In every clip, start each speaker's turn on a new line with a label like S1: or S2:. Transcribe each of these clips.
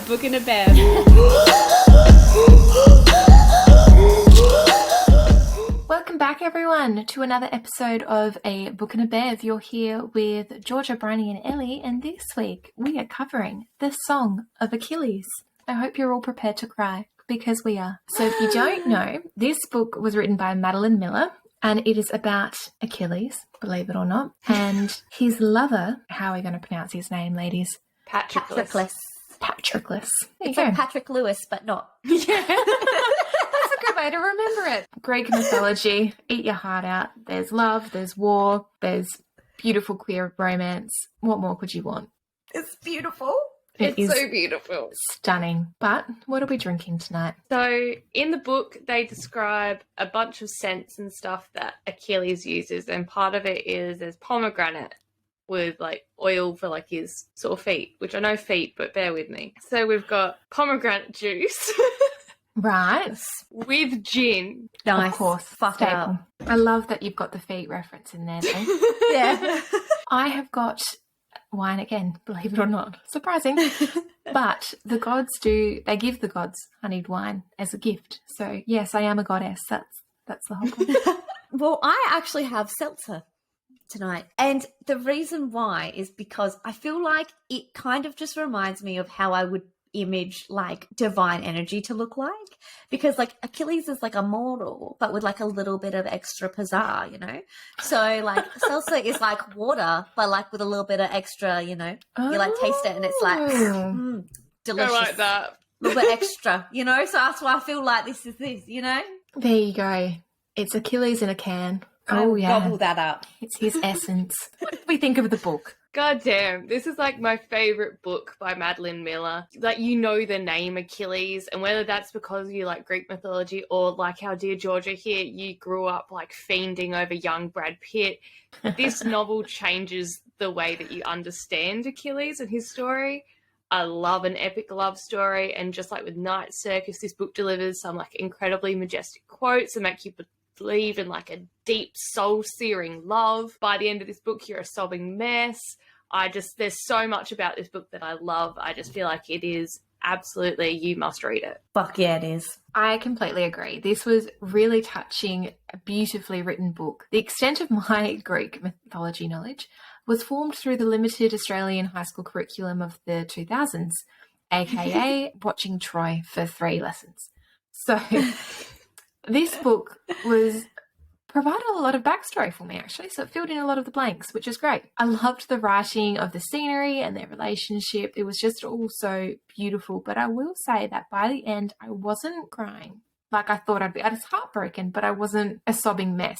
S1: book and a bev.
S2: Welcome back, everyone, to another episode of A Book and a Bev. You're here with Georgia, Briony and Ellie, and this week we are covering the Song of Achilles. I hope you're all prepared to cry, because we are. So if you don't know, this book was written by Madeline Miller, and it is about Achilles, believe it or not, and his lover. How are we going to pronounce his name, ladies?
S3: Patroclus.
S2: Patroclus. There
S3: It's
S2: you go.
S3: like Patrick Lewis, but not.
S2: Yeah. That's a good way to remember it. Greek mythology. Eat your heart out. There's love, there's war, there's beautiful queer romance. What more could you want?
S3: It's beautiful.
S2: It
S1: It's
S2: is
S1: so beautiful.
S2: stunning. But what are we drinking tonight?
S1: So in the book, they describe a bunch of scents and stuff that Achilles uses, and part of it is there's pomegranate with like oil for like his sore feet, which I know feet, but bear with me. So we've got pomegranate juice
S2: Right.
S1: with gin.
S3: Nice.
S2: Of course.
S3: Fuck
S2: Staple.
S3: out.
S2: I love that you've got the feet reference in there, though.
S3: Yeah.
S2: I have got wine again, believe it or not. Surprising. But the gods they give the gods honeyed wine as a gift. So yes, I am a goddess. That's the whole point.
S3: Well, I actually have seltzer tonight. And the reason why is because I feel like it kind of just reminds me of how I would image like divine energy to look like, because like Achilles is like a mortal but with like a little bit of extra pizzazz, you know. So like seltzer is like water but like with a little bit of extra, you know. You like taste it and it's like delicious,
S1: I like that.
S3: a little bit extra, you know. So that's why I feel like this is this, you know.
S2: There you go. It's Achilles in a can.
S3: I'll
S2: Oh yeah,
S3: gobble that up.
S2: it's his essence. What did we think of the book?
S1: God damn, this is like my favorite book by Madeline Miller. Like, you know the name Achilles, and whether that's because you like Greek mythology or like how dear Georgia here, you grew up like fiending over young Brad Pitt. This novel changes the way that you understand Achilles and his story. I love an epic love story, and just like with Night Circus, this book delivers some like incredibly majestic quotes and make you believe in like a deep soul-searing love. By the end of this book, you're a sobbing mess. There's so much about this book that I love. I just feel like it is absolutely, you must read it.
S3: Fuck yeah, it is.
S2: I completely agree. This was really touching, a beautifully written book. The extent of my Greek mythology knowledge was formed through the limited Australian high school curriculum of the 2000s, aka watching Troy for 3 lessons. So this book provided a lot of backstory for me, actually, so it filled in a lot of the blanks, which is great. I loved the writing of the scenery and their relationship. It was just all so beautiful, but I will say that by the end, I wasn't crying like I thought I'd be. I was heartbroken, but I wasn't a sobbing mess,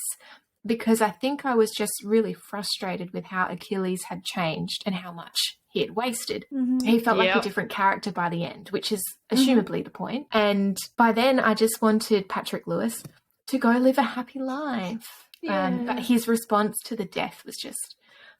S2: because I think I was just really frustrated with how Achilles had changed and how much he had wasted.
S3: Mm-hmm.
S2: He felt like a
S1: Yep.
S2: different character by the end, which is assumably the point. And by then, I just wanted Patrick Lewis to go live a happy life. But his response to the death was just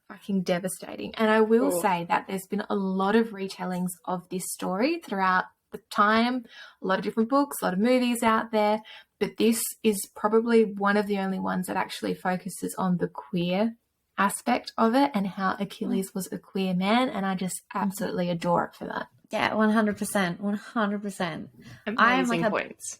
S2: fucking devastating. And I will say that there's been a lot of retellings of this story throughout the time, a lot of different books, a lot of movies out there, but this is probably one of the only ones that actually focuses on the queer aspect of it and how Achilles was a queer man, and I just absolutely adore it for that.
S3: Yeah, 100%. 100%.
S1: Amazing
S3: I am like a
S1: points.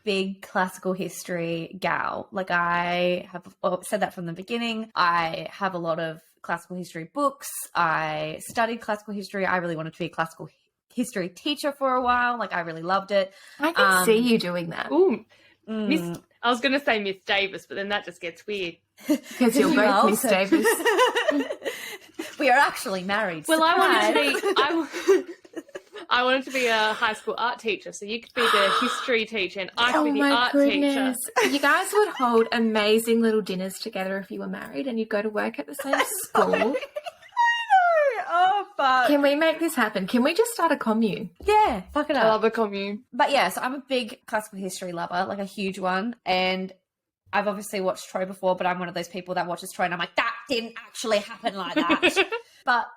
S3: big classical history gal. Like, I have said that from the beginning. I have a lot of classical history books. I studied classical history. I really wanted to be a classical history teacher for a while. Like, I really loved it.
S2: I can see you doing that.
S1: Ooh, I was going to say Miss Davis, but then that just gets weird.
S2: Because you're both Miss Davis.
S3: We are actually married.
S1: Well,
S3: Surprise.
S1: I wanted to be a high school art teacher, so you could be the history teacher and I could be the art teacher.
S2: You guys would hold amazing little dinners together if you were married and you'd go to work at the same school.
S3: Oh, fuck.
S2: Can we make this happen? Can we just start a commune?
S3: Yeah, fuck it
S1: I
S3: up.
S1: love a commune.
S3: But yeah, so I'm a big classical history lover, like a huge one. And I've obviously watched Troy before, but I'm one of those people that watches Troy and I'm like, that didn't actually happen like that. But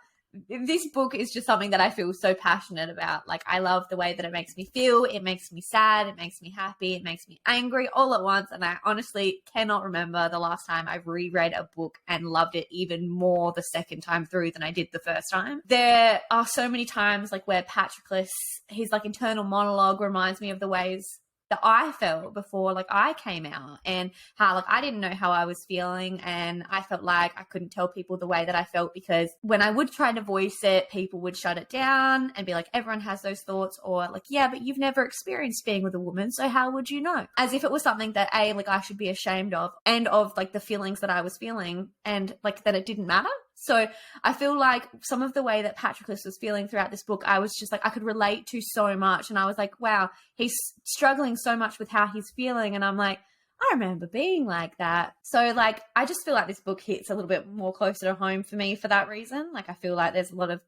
S3: this book is just something that I feel so passionate about. Like, I love the way that it makes me feel. It makes me sad. It makes me happy. It makes me angry all at once. And I honestly cannot remember the last time I've reread a book and loved it even more the second time through than I did the first time. There are so many times like where Patroclus, his like internal monologue reminds me of the ways that I felt before like I came out, and how like I didn't know how I was feeling, and I felt like I couldn't tell people the way that I felt because when I would try to voice it, people would shut it down and be like, everyone has those thoughts, or like, yeah, but you've never experienced being with a woman, so how would you know? As if it was something that like I should be ashamed of, and of like the feelings that I was feeling, and like that it didn't matter. So I feel like some of the way that Patroclus was feeling throughout this book, I was just like, I could relate to so much. And I was like, wow, he's struggling so much with how he's feeling. And I'm like, I remember being like that. So like, I just feel like this book hits a little bit more closer to home for me for that reason. Like, I feel like there's a lot of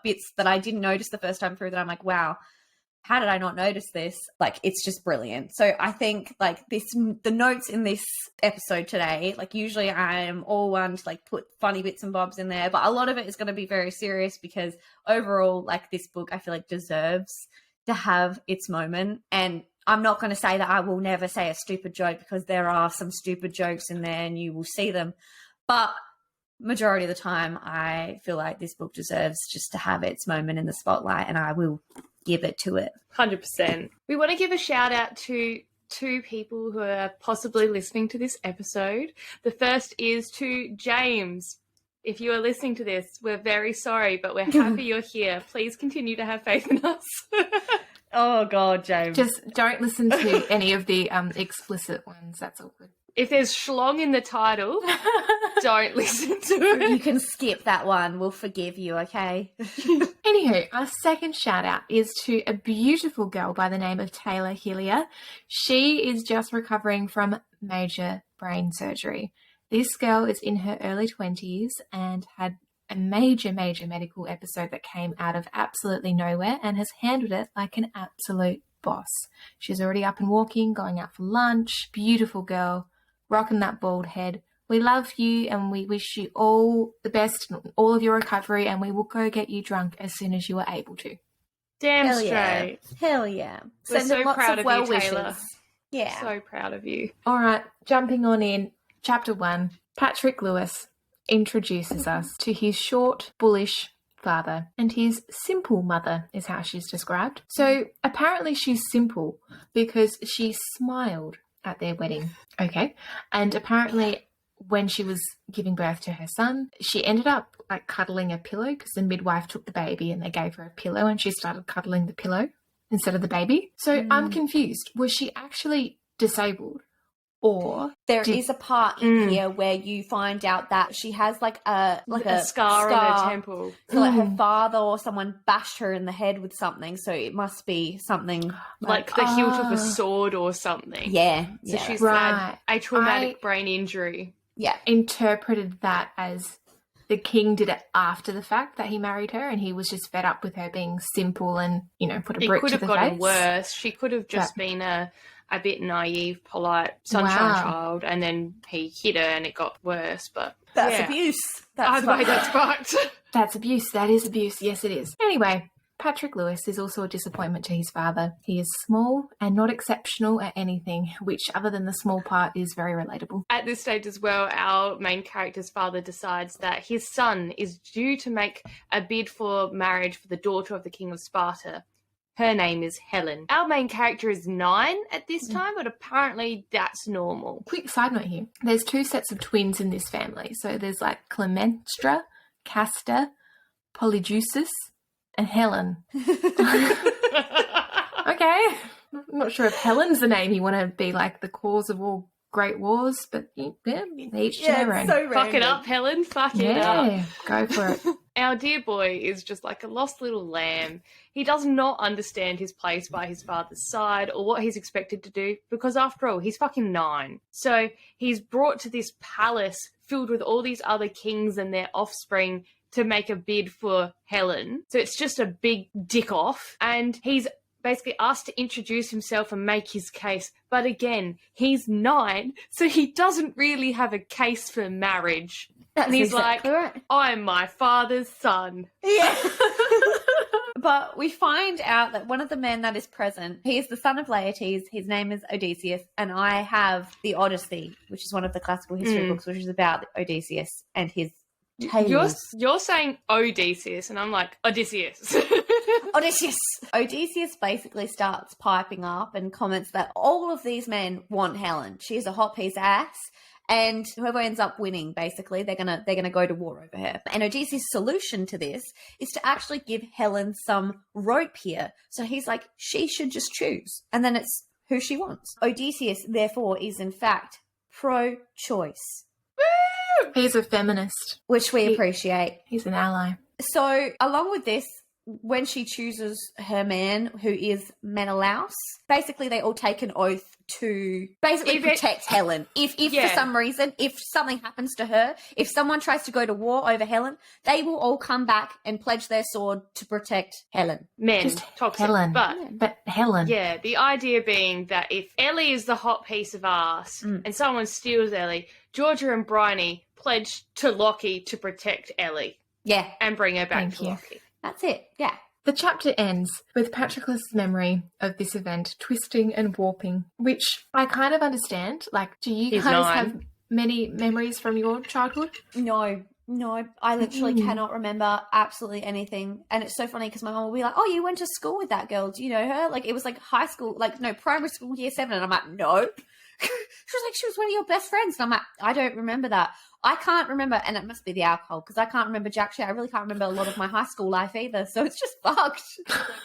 S3: bits that I didn't notice the first time through that I'm like, wow, how did I not notice this? Like, it's just brilliant. So I think like the notes in this episode today, like usually I am all one to like put funny bits and bobs in there, but a lot of it is going to be very serious because overall, like, this book I feel like deserves to have its moment. And I'm not going to say that I will never say a stupid joke, because there are some stupid jokes in there and you will see them. But majority of the time, I feel like this book deserves just to have its moment in the spotlight, and I will give it to it.
S1: 100%. We want to give a shout out to two people who are possibly listening to this episode. The first is to James. If you are listening to this, we're very sorry, but we're happy you're here. Please continue to have faith in us.
S3: Oh God, James.
S2: Just don't listen to any of the explicit ones. That's all good.
S1: If there's schlong in the title, don't listen to it.
S3: You can skip that one. We'll forgive you, okay?
S2: Anywho, our second shout out is to a beautiful girl by the name of Taylor Hillier. She is just recovering from major brain surgery. This girl is in her early 20s and had a major medical episode that came out of absolutely nowhere and has handled it like an absolute boss. She's already up and walking, going out for lunch. Beautiful girl, rocking that bald head. We love you and we wish you all the best in all of your recovery, and we will go get you drunk as soon as you are able to.
S1: Damn
S3: Hell
S1: straight.
S3: Yeah. Hell yeah.
S1: We're
S3: Send
S1: so
S3: them lots
S1: proud
S3: of
S1: of you,
S3: well
S1: Taylor.
S3: wishes. Yeah.
S1: So proud of you.
S2: All right, jumping on in. Chapter 1. Patrick Lewis introduces us to his short, bullish father, and his simple mother is how she's described. So apparently she's simple because she smiled at their wedding. Okay. And apparently when she was giving birth to her son, she ended up like cuddling a pillow, because the midwife took the baby and they gave her a pillow and she started cuddling the pillow instead of the baby. So I'm confused. Was she actually disabled? Or
S3: there is a part in here where you find out that she has like a
S1: scar on her temple.
S3: So like her father or someone bashed her in the head with something, so it must be something
S1: like the hilt of a sword or something.
S3: Yeah.
S1: So
S3: yeah.
S1: she's
S2: Right.
S1: had a traumatic brain injury.
S3: Yeah.
S2: interpreted that as the king did it after the fact that he married her, and he was just fed up with her being simple and, you know, put a brick to the face.
S1: It could have gotten worse. She could have just been a bit naive, polite, sunshine child, and then he hit her and it got worse. But
S3: that's abuse.
S1: That's fucked.
S2: That's abuse. That is abuse. Yes, it is. Anyway, Patrick Lewis is also a disappointment to his father. He is small and not exceptional at anything, which, other than the small part, is very relatable.
S1: At this stage as well, our main character's father decides that his son is due to make a bid for marriage for the daughter of the king of Sparta. Her name is Helen. Our main character is 9 at this time, but apparently that's normal.
S2: Quick side note here. There's 2 sets of twins in this family. So there's like Clemenstra, Castor, Polyjuice, and Helen. Okay. I'm not sure if Helen's the name you want to be like the cause of all great wars, but yeah, each to their own.
S3: So
S1: Fuck it up, Helen. Fuck it up.
S2: Yeah, go for it.
S1: Our dear boy is just like a lost little lamb. He does not understand his place by his father's side or what he's expected to do, because after all, he's fucking 9. So he's brought to this palace filled with all these other kings and their offspring to make a bid for Helen. So it's just a big dick off, and he's basically asked to introduce himself and make his case. But again, he's 9, so he doesn't really have a case for marriage. And he's
S3: exactly
S1: like,
S3: right.
S1: I'm my father's son.
S3: Yeah. But we find out that one of the men that is present, he is the son of Laertes. His name is Odysseus. And I have the Odyssey, which is one of the classical history books, which is about Odysseus and his tales.
S1: You're saying Odysseus, and I'm like, Odysseus.
S3: Odysseus. Odysseus basically starts piping up and comments that all of these men want Helen. She is a hot piece of ass. And whoever ends up winning, basically, they're gonna go to war over her. And Odysseus' solution to this is to actually give Helen some rope here. So he's like, she should just choose. And then it's who she wants. Odysseus, therefore, is in fact pro-choice.
S2: He's a feminist.
S3: Which we appreciate.
S2: He's an ally.
S3: So along with this, when she chooses her man, who is Menelaus, basically they all take an oath to basically protect Helen. If for some reason, if something happens to her, if someone tries to go to war over Helen, they will all come back and pledge their sword to protect Helen.
S1: Men,
S2: Just
S1: toxic,
S2: Helen. But Helen.
S1: Yeah, the idea being that if Ellie is the hot piece of ass and someone steals Ellie, Georgia and Briony pledge to Lockie to protect Ellie.
S3: Yeah.
S1: And bring her back
S2: Thank
S1: to
S2: you.
S1: Lockie.
S3: That's it. Yeah.
S2: The chapter ends with Patroclus' memory of this event twisting and warping, which I kind of understand. Like, do you
S1: He's
S2: guys
S1: 9.
S2: have many memories from your childhood?
S3: No, I literally cannot remember absolutely anything. And it's so funny because my mom will be like, oh, you went to school with that girl. Do you know her? Like, it was like high school, like, no, primary school, year 7. And I'm like, no. She was like, she was one of your best friends. And I'm like, I don't remember that. I can't remember, and it must be the alcohol, because I can't remember jack shit. I really can't remember a lot of my high school life either, so it's just fucked.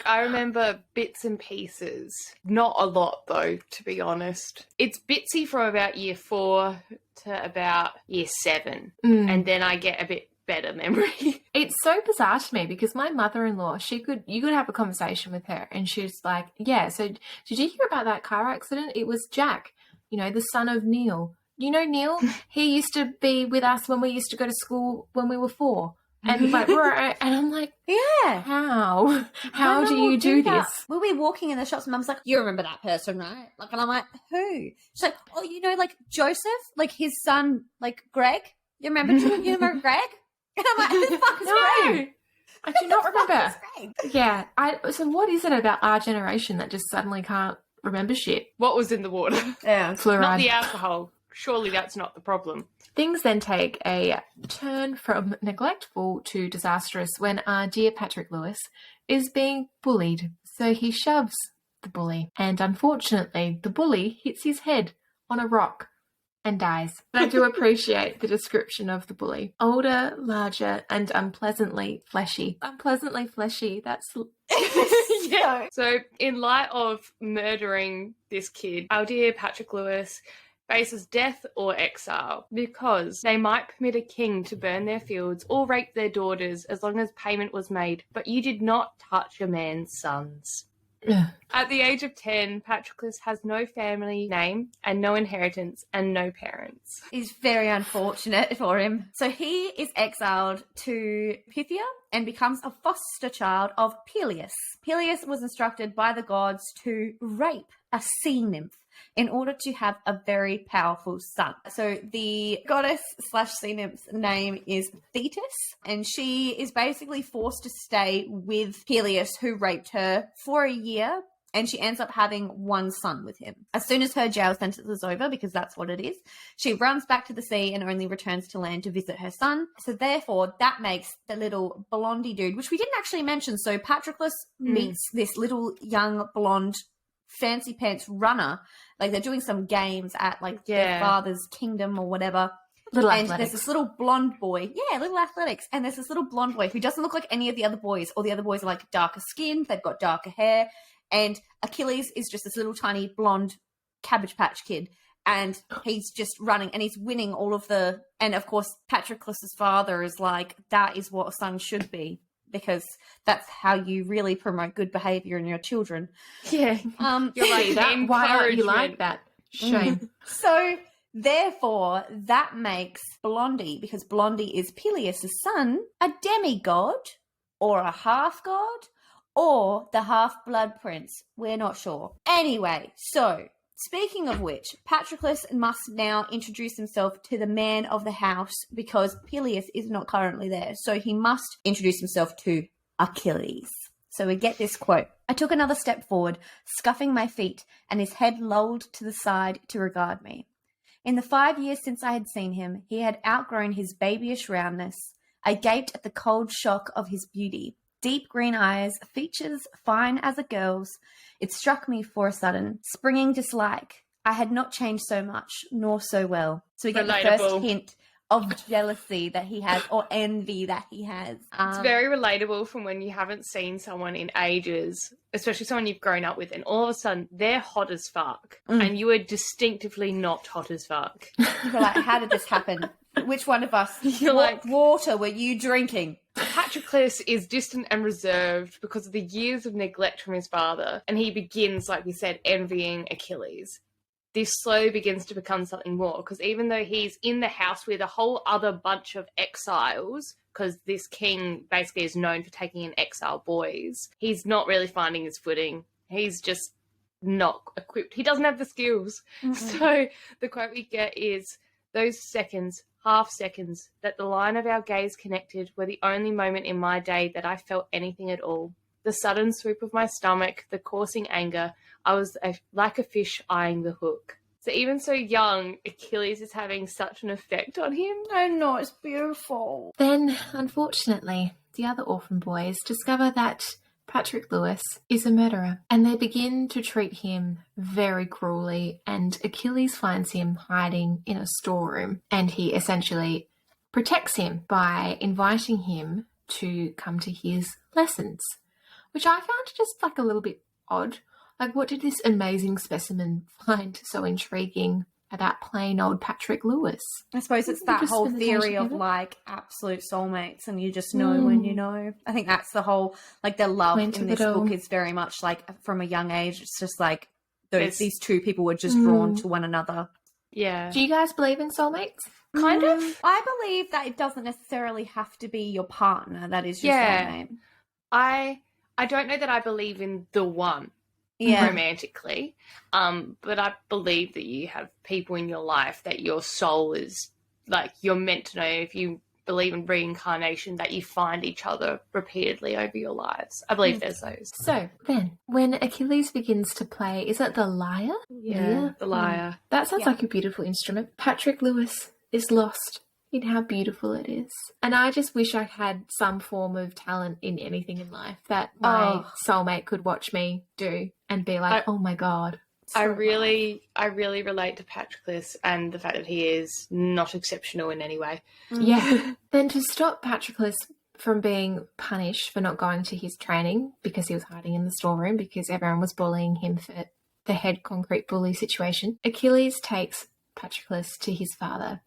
S1: I remember bits and pieces. Not a lot, though, to be honest. It's bitsy from about year 4 to about year 7, and then I get a bit better memory.
S2: It's so bizarre to me because my mother-in-law, you could have a conversation with her, and she's like, yeah, so did you hear about that car accident? It was Jack, the son of Neil. You know Neil? He used to be with us when we used to go to school when we were 4. And like, and I'm like,
S3: yeah.
S2: How do you do this?
S3: We'll be walking in the shops and Mum's like, you remember that person, right? Like, and I'm like, who? She's like, oh, like Joseph, like his son, like Greg. You remember Greg? And I'm like, who the fuck is Greg?
S2: I do not remember. Yeah. So what is it about our generation that just suddenly can't remember shit?
S1: What was in the water?
S3: Yeah.
S2: Fluoride.
S1: Not the alcohol. Surely that's not the problem.
S2: Things then take a turn from neglectful to disastrous when our dear Patroclus is being bullied. So he shoves the bully, and unfortunately the bully hits his head on a rock and dies. I do appreciate the description of the bully. Older, larger, and unpleasantly fleshy. Unpleasantly fleshy, that's...
S1: Yeah. So in light of murdering this kid, our dear Patroclus faces death or exile because they might permit a king to burn their fields or rape their daughters as long as payment was made, but you did not touch a man's sons. At the age of 10, Patroclus has no family name and no inheritance and no parents.
S3: It's very unfortunate for him. So he is exiled to Pythia and becomes a foster child of Peleus. Peleus was instructed by the gods to rape a sea nymph in order to have a very powerful son. So the goddess/sea nymph's name is Thetis, and she is basically forced to stay with Peleus, who raped her, for a year, and she ends up having one son with him. As soon as her jail sentence is over, because that's what it is, she runs back to the sea and only returns to land to visit her son. So therefore, that makes the little blondie dude, which we didn't actually mention. So Patroclus meets this little young blonde fancy pants runner. Like, they're doing some games at their father's kingdom or whatever. There's this little blonde boy. Yeah, little athletics. And there's this little blonde boy who doesn't look like any of the other boys. All the other boys are like darker skinned. They've got darker hair. And Achilles is just this little tiny blonde Cabbage Patch kid. And he's just running and he's winning all of the... And of course, Patroclus' father is like, that is what a son should be, because that's how you really promote good behavior in your children.
S1: Yeah.
S3: You're
S1: like, that,
S2: why aren't you like that? Shame.
S3: So therefore, that makes Blondie, because Blondie is Peleus' son, a demigod or a half-god or the half-blood prince. We're not sure. Anyway, so Speaking of which, Patroclus must now introduce himself to the man of the house because Peleus is not currently there. So he must introduce himself to Achilles. So we get this quote. I took another step forward, scuffing my feet, and his head lolled to the side to regard me. In the 5 years since I had seen him, he had outgrown his babyish roundness. I gaped at the cold shock of his beauty. Deep green eyes, features fine as a girl's. It struck me for a sudden, springing dislike. I had not changed so much, nor so well. So we get the first hint of jealousy that he has, or envy that he has.
S1: It's very relatable from when you haven't seen someone in ages, especially someone you've grown up with, and all of a sudden they're hot as fuck, and you are distinctively not hot as fuck.
S3: You're like, how did this happen? Which one of us? What water were you drinking?
S1: Patroclus is distant and reserved because of the years of neglect from his father, and he begins, like we said, envying Achilles. This slowly begins to become something more, because even though he's in the house with a whole other bunch of exiles, because this king basically is known for taking in exile boys, he's not really finding his footing. He's just not equipped. He doesn't have the skills. So the quote we get is, those seconds, half seconds, that the line of our gaze connected were the only moment in my day that I felt anything at all. The sudden swoop of my stomach, the coursing anger, I was like a fish eyeing the hook. So even so young, Achilles is having such an effect on him.
S3: I know, it's beautiful.
S2: Then, unfortunately, the other orphan boys discover that Patroclus is a murderer, and they begin to treat him very cruelly, and Achilles finds him hiding in a storeroom, and he essentially protects him by inviting him to come to his lessons, which I found just like a little bit odd. Like, what did this amazing specimen find so intriguing about plain old Patroclus?
S3: I suppose it's that whole theory of like absolute soulmates, and you just know when you know. I think that's the whole, like, the love in this book is very much like from a young age. It's just like these two people were just drawn to one another.
S1: Yeah.
S2: Do you guys believe in soulmates?
S3: Kind of. I believe that it doesn't necessarily have to be your partner that is your soulmate.
S1: I don't know that I believe in the one. Romantically, but I believe that you have people in your life that your soul is, like, you're meant to know. If you believe in reincarnation, that you find each other repeatedly over your lives. I believe there's those.
S2: So then, when Achilles begins to play, is it the lyre?
S1: Yeah, the lyre.
S2: That sounds like a beautiful instrument. Patroclus is lost in how beautiful it is. And I just wish I had some form of talent in anything in life that my soulmate could watch me do and be like, oh my God.
S1: I really relate to Patroclus and the fact that he is not exceptional in any way.
S2: Yeah. Then to stop Patroclus from being punished for not going to his training because he was hiding in the storeroom because everyone was bullying him for the head concrete bully situation, Achilles takes Patroclus to his father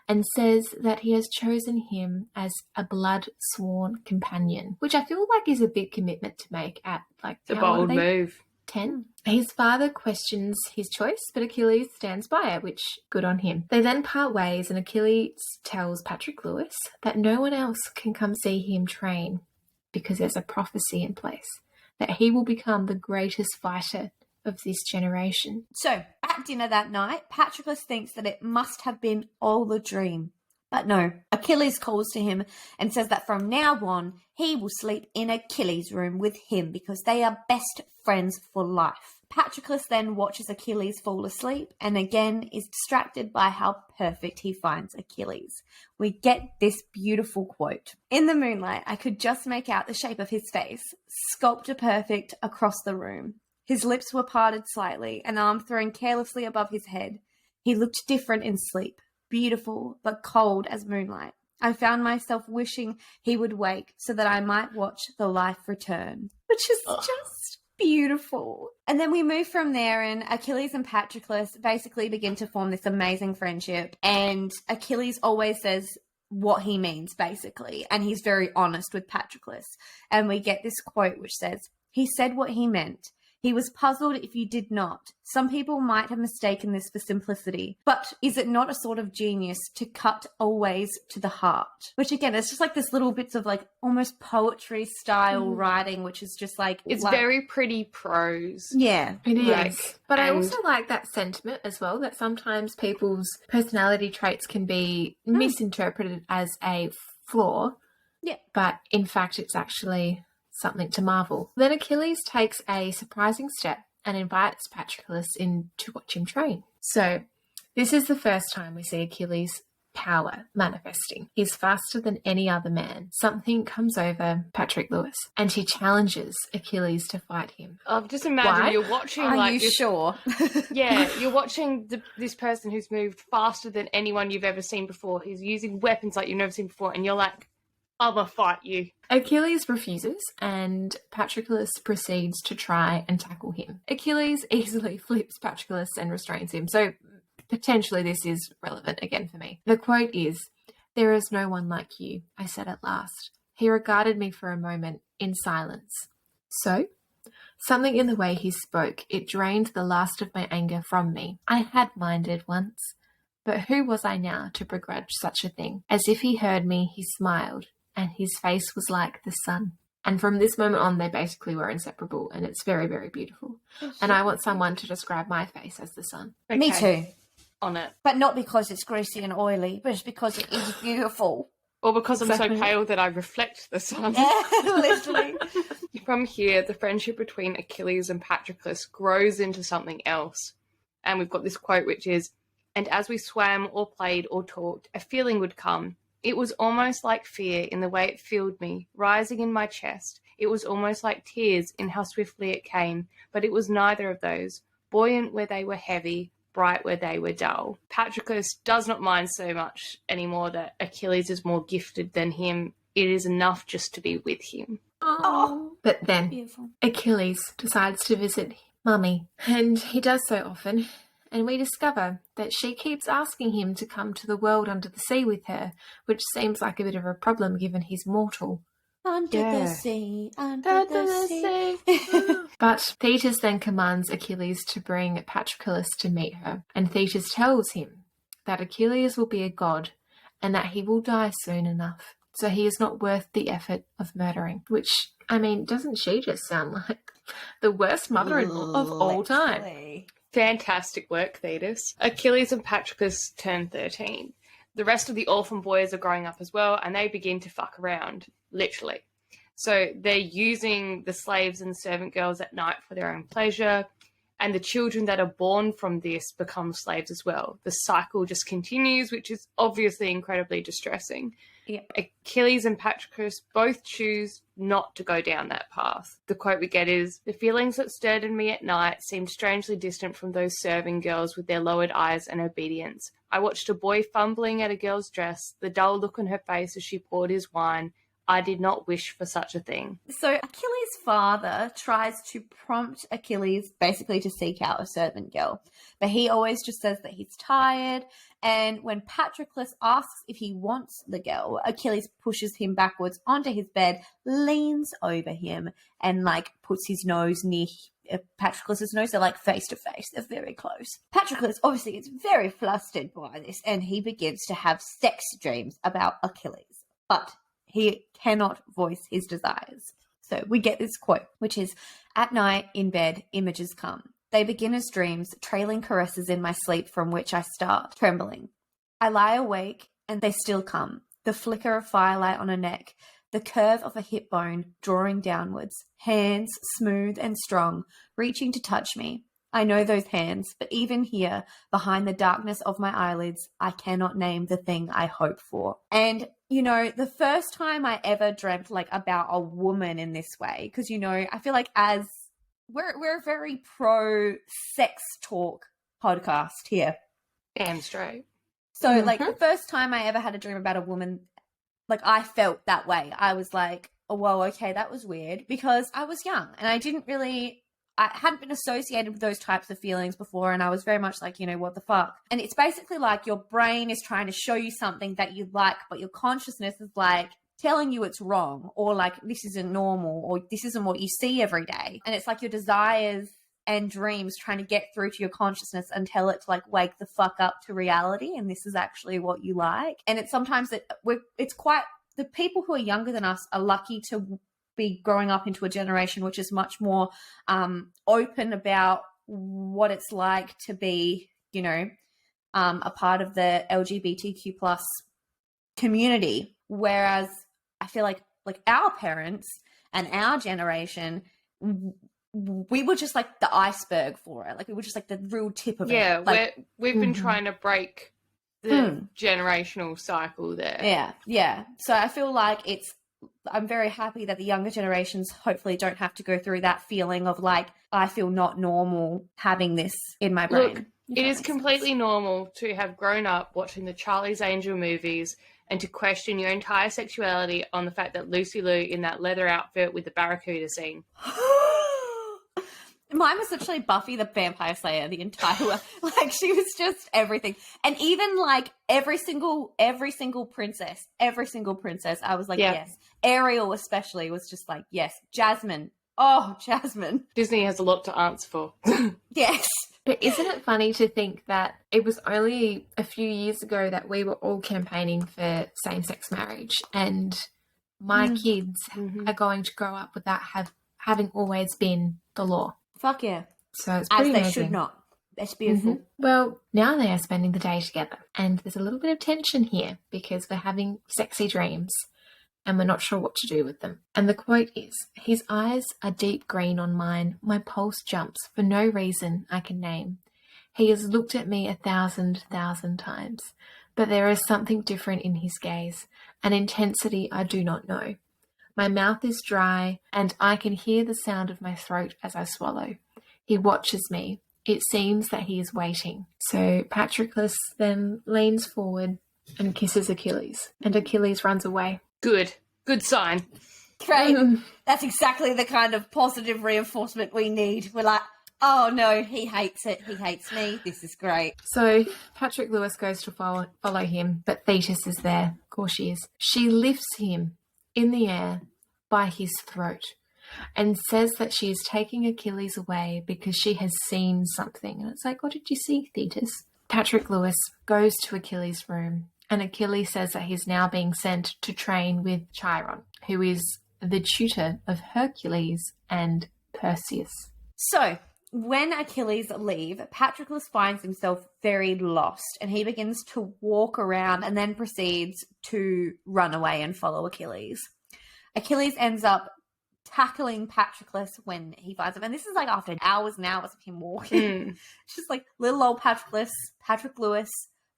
S2: and says that he has chosen him as a blood-sworn companion, which I feel like is a big commitment to make at, like,
S1: it's a bold move.
S2: 10. His father questions his choice, but Achilles stands by it, which good on him. They then part ways, and Achilles tells Patroclus that no one else can come see him train because there's a prophecy in place that he will become the greatest fighter of this generation.
S3: So, at dinner that night, Patroclus thinks that it must have been all a dream. But no, Achilles calls to him and says that from now on, he will sleep in Achilles' room with him because they are best friends for life. Patroclus then watches Achilles fall asleep and again is distracted by how perfect he finds Achilles. We get this beautiful quote. In the moonlight, I could just make out the shape of his face, sculpture perfect across the room. His lips were parted slightly, an arm thrown carelessly above his head. He looked different in sleep, beautiful but cold as moonlight. I found myself wishing he would wake so that I might watch the life return, which is just beautiful. And then we move from there, and Achilles and Patroclus basically begin to form this amazing friendship, and Achilles always says what he means, basically, and he's very honest with Patroclus. And we get this quote which says, he said what he meant. He was puzzled if you did not. Some people might have mistaken this for simplicity, but is it not a sort of genius to cut always to the heart? Which again, it's just like this little bits of like almost poetry style writing, which is just like...
S1: It's very pretty prose.
S3: Yeah.
S2: It is.
S1: Like,
S2: but I also like that sentiment as well, that sometimes people's personality traits can be misinterpreted as a flaw.
S3: Yeah.
S2: But in fact, it's actually something to marvel. Then Achilles takes a surprising step and invites Patroclus in to watch him train. So this is the first time we see Achilles' power manifesting. He's faster than any other man. Something comes over Patroclus and he challenges Achilles to fight him.
S1: Just imagine you're watching
S3: Are you sure?
S1: Yeah, you're watching this person who's moved faster than anyone you've ever seen before. He's using weapons like you've never seen before, and you're like, I'm gonna fight you.
S2: Achilles refuses, and Patroclus proceeds to try and tackle him. Achilles easily flips Patroclus and restrains him, so potentially this is relevant again for me. The quote is, "There is no one like you," I said at last. He regarded me for a moment in silence. So? Something in the way he spoke, it drained the last of my anger from me. I had minded once. But who was I now to begrudge such a thing? As if he heard me, he smiled, and his face was like the sun. And from this moment on, they basically were inseparable, and it's very, very beautiful. And I want someone to describe my face as the sun.
S1: Okay.
S3: Me too.
S1: On it.
S3: But not because it's greasy and oily, but it's because it is beautiful.
S1: Or because I'm so pale that I reflect the sun.
S3: Literally.
S1: From here, the friendship between Achilles and Patroclus grows into something else. And we've got this quote, which is, "And as we swam or played or talked, a feeling would come. It was almost like fear in the way it filled me, rising in my chest. It was almost like tears in how swiftly it came, but it was neither of those, buoyant where they were heavy, bright where they were dull." Patroclus does not mind so much anymore that Achilles is more gifted than him. It is enough just to be with him.
S2: Oh. But then
S3: Beautiful.
S2: Achilles decides to visit Mummy, and he does so often. And we discover that she keeps asking him to come to the world under the sea with her, which seems like a bit of a problem given he's mortal.
S3: Under the sea, under the sea.
S2: But Thetis then commands Achilles to bring Patroclus to meet her, and Thetis tells him that Achilles will be a god and that he will die soon enough, so he is not worth the effort of murdering. Which, I mean, doesn't she just sound like the worst mother-in-law of all time?
S1: Fantastic work, Thetis. Achilles and Patroclus turn 13. The rest of the orphan boys are growing up as well, and they begin to fuck around, literally. So they're using the slaves and servant girls at night for their own pleasure, and the children that are born from this become slaves as well. The cycle just continues, which is obviously incredibly distressing.
S3: Yeah.
S1: Achilles and Patroclus both choose not to go down that path. The quote we get is, "The feelings that stirred in me at night seemed strangely distant from those serving girls with their lowered eyes and obedience. I watched a boy fumbling at a girl's dress, the dull look on her face as she poured his wine. I did not wish for such a thing."
S3: So Achilles' father tries to prompt Achilles basically to seek out a servant girl, but he always just says that he's tired. And when Patroclus asks if he wants the girl, Achilles pushes him backwards onto his bed, leans over him, and like puts his nose near Patroclus' nose. They're like face to face. They're very close. Patroclus obviously gets very flustered by this, and he begins to have sex dreams about Achilles. But he cannot voice his desires. So we get this quote, which is, "At night, in bed, images come. They begin as dreams, trailing caresses in my sleep from which I start, trembling. I lie awake, and they still come. The flicker of firelight on a neck, the curve of a hip bone drawing downwards, hands smooth and strong, reaching to touch me. I know those hands, but even here, behind the darkness of my eyelids, I cannot name the thing I hope for." And, you know, the first time I ever dreamt like about a woman in this way, because, you know, I feel like as we're a very pro sex talk podcast here.
S1: Damn straight.
S3: So like the first time I ever had a dream about a woman, like I felt that way. I was like, oh, whoa, okay, that was weird, because I was young and I hadn't been associated with those types of feelings before, and I was very much like, you know, what the fuck? And it's basically like your brain is trying to show you something that you like, but your consciousness is like, telling you it's wrong, or like this isn't normal, or this isn't what you see every day. And it's like your desires and dreams trying to get through to your consciousness and tell it to like wake the fuck up to reality, and this is actually what you like. And it's sometimes that it's quite, the people who are younger than us are lucky to be growing up into a generation which is much more open about what it's like to be, you know, a part of the LGBTQ plus community. Whereas I feel like our parents and our generation, we were just like the iceberg for it. Like we were just like the real tip of it.
S1: Yeah,
S3: Like,
S1: we've been trying to break the generational cycle there.
S3: Yeah. So I feel like I'm very happy that the younger generations hopefully don't have to go through that feeling of like, I feel not normal having this in my brain.
S1: Look, it is completely normal to have grown up watching the Charlie's Angel movies and to question your entire sexuality on the fact that Lucy Liu in that leather outfit with the barracuda scene.
S3: Mine was literally Buffy the Vampire Slayer the entire way. Like, she was just everything. And even, like, every single princess, I was like, yes. Ariel especially was just like, yes. Jasmine. Oh, Jasmine.
S1: Disney has a lot to answer for.
S3: Yes.
S2: But isn't it funny to think that it was only a few years ago that we were all campaigning for same-sex marriage, and my kids are going to grow up with that having always been the law.
S3: Fuck yeah.
S2: So it's pretty amazing.
S3: As they should not. That's beautiful.
S2: Well, now they are spending the day together, and there's a little bit of tension here because we're having sexy dreams and we're not sure what to do with them. And the quote is, "His eyes are deep green on mine. My pulse jumps for no reason I can name. He has looked at me 1,000 times, but there is something different in his gaze, an intensity I do not know. My mouth is dry, and I can hear the sound of my throat as I swallow. He watches me. It seems that he is waiting." So Patroclus then leans forward and kisses Achilles, and Achilles runs away.
S1: Good sign.
S3: Great. That's exactly the kind of positive reinforcement we need. We're like, oh no, he hates it. He hates me. This is great.
S2: So Patroclus goes to follow him, but Thetis is there. Of course she is. She lifts him in the air by his throat and says that she is taking Achilles away because she has seen something. And it's like, what did you see, Thetis? Patroclus goes to Achilles' room, and Achilles says that he's now being sent to train with Chiron, who is the tutor of Hercules and Perseus.
S3: So when Achilles leaves, Patroclus finds himself very lost, and he begins to walk around and then proceeds to run away and follow Achilles. Achilles ends up tackling Patroclus when he finds him. And this is like after hours and hours of him walking. It's just like little old Patroclus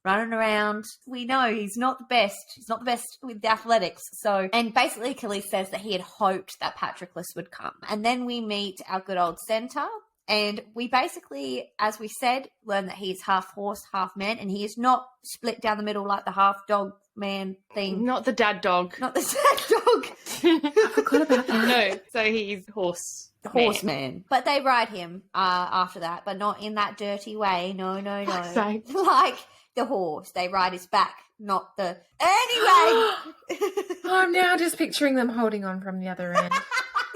S3: running around. We know he's not the best. He's not the best with the athletics. So, and basically Achilles says that he had hoped that Patroclus would come. And then we meet our good old centaur. And we basically, as we said, learn that he's half horse, half man. And he is not split down the middle like the half dog man thing.
S1: Not the dad dog.
S3: Not the dad dog.
S2: I forgot about that.
S1: No, so he's
S3: horseman. But they ride him after that, but not in that dirty way. No. Like the horse. They ride his back, not the... Anyway!
S2: I'm now just picturing them holding on from the other end.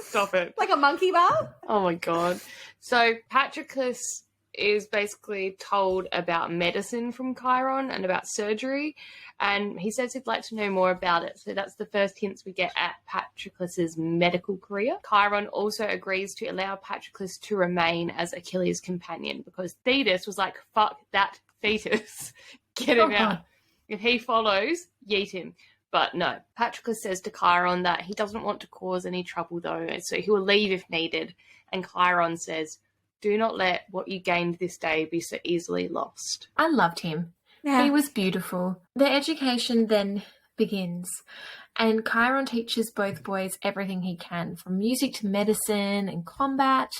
S1: Stop it.
S3: Like a monkey bar?
S1: Oh my God. So Patroclus is basically told about medicine from Chiron and about surgery, and he says he'd like to know more about it. So that's the first hints we get at Patroclus's medical career. Chiron also agrees to allow Patroclus to remain as Achilles' companion because Thetis was like, fuck that fetus. Get him out. If he follows, yeet him. But no, Patroclus says to Chiron that he doesn't want to cause any trouble though, so he will leave if needed. And Chiron says, "Do not let what you gained this day be so easily lost."
S2: I loved him. Yeah. He was beautiful. Their education then begins, and Chiron teaches both boys everything he can, from music to medicine and combat.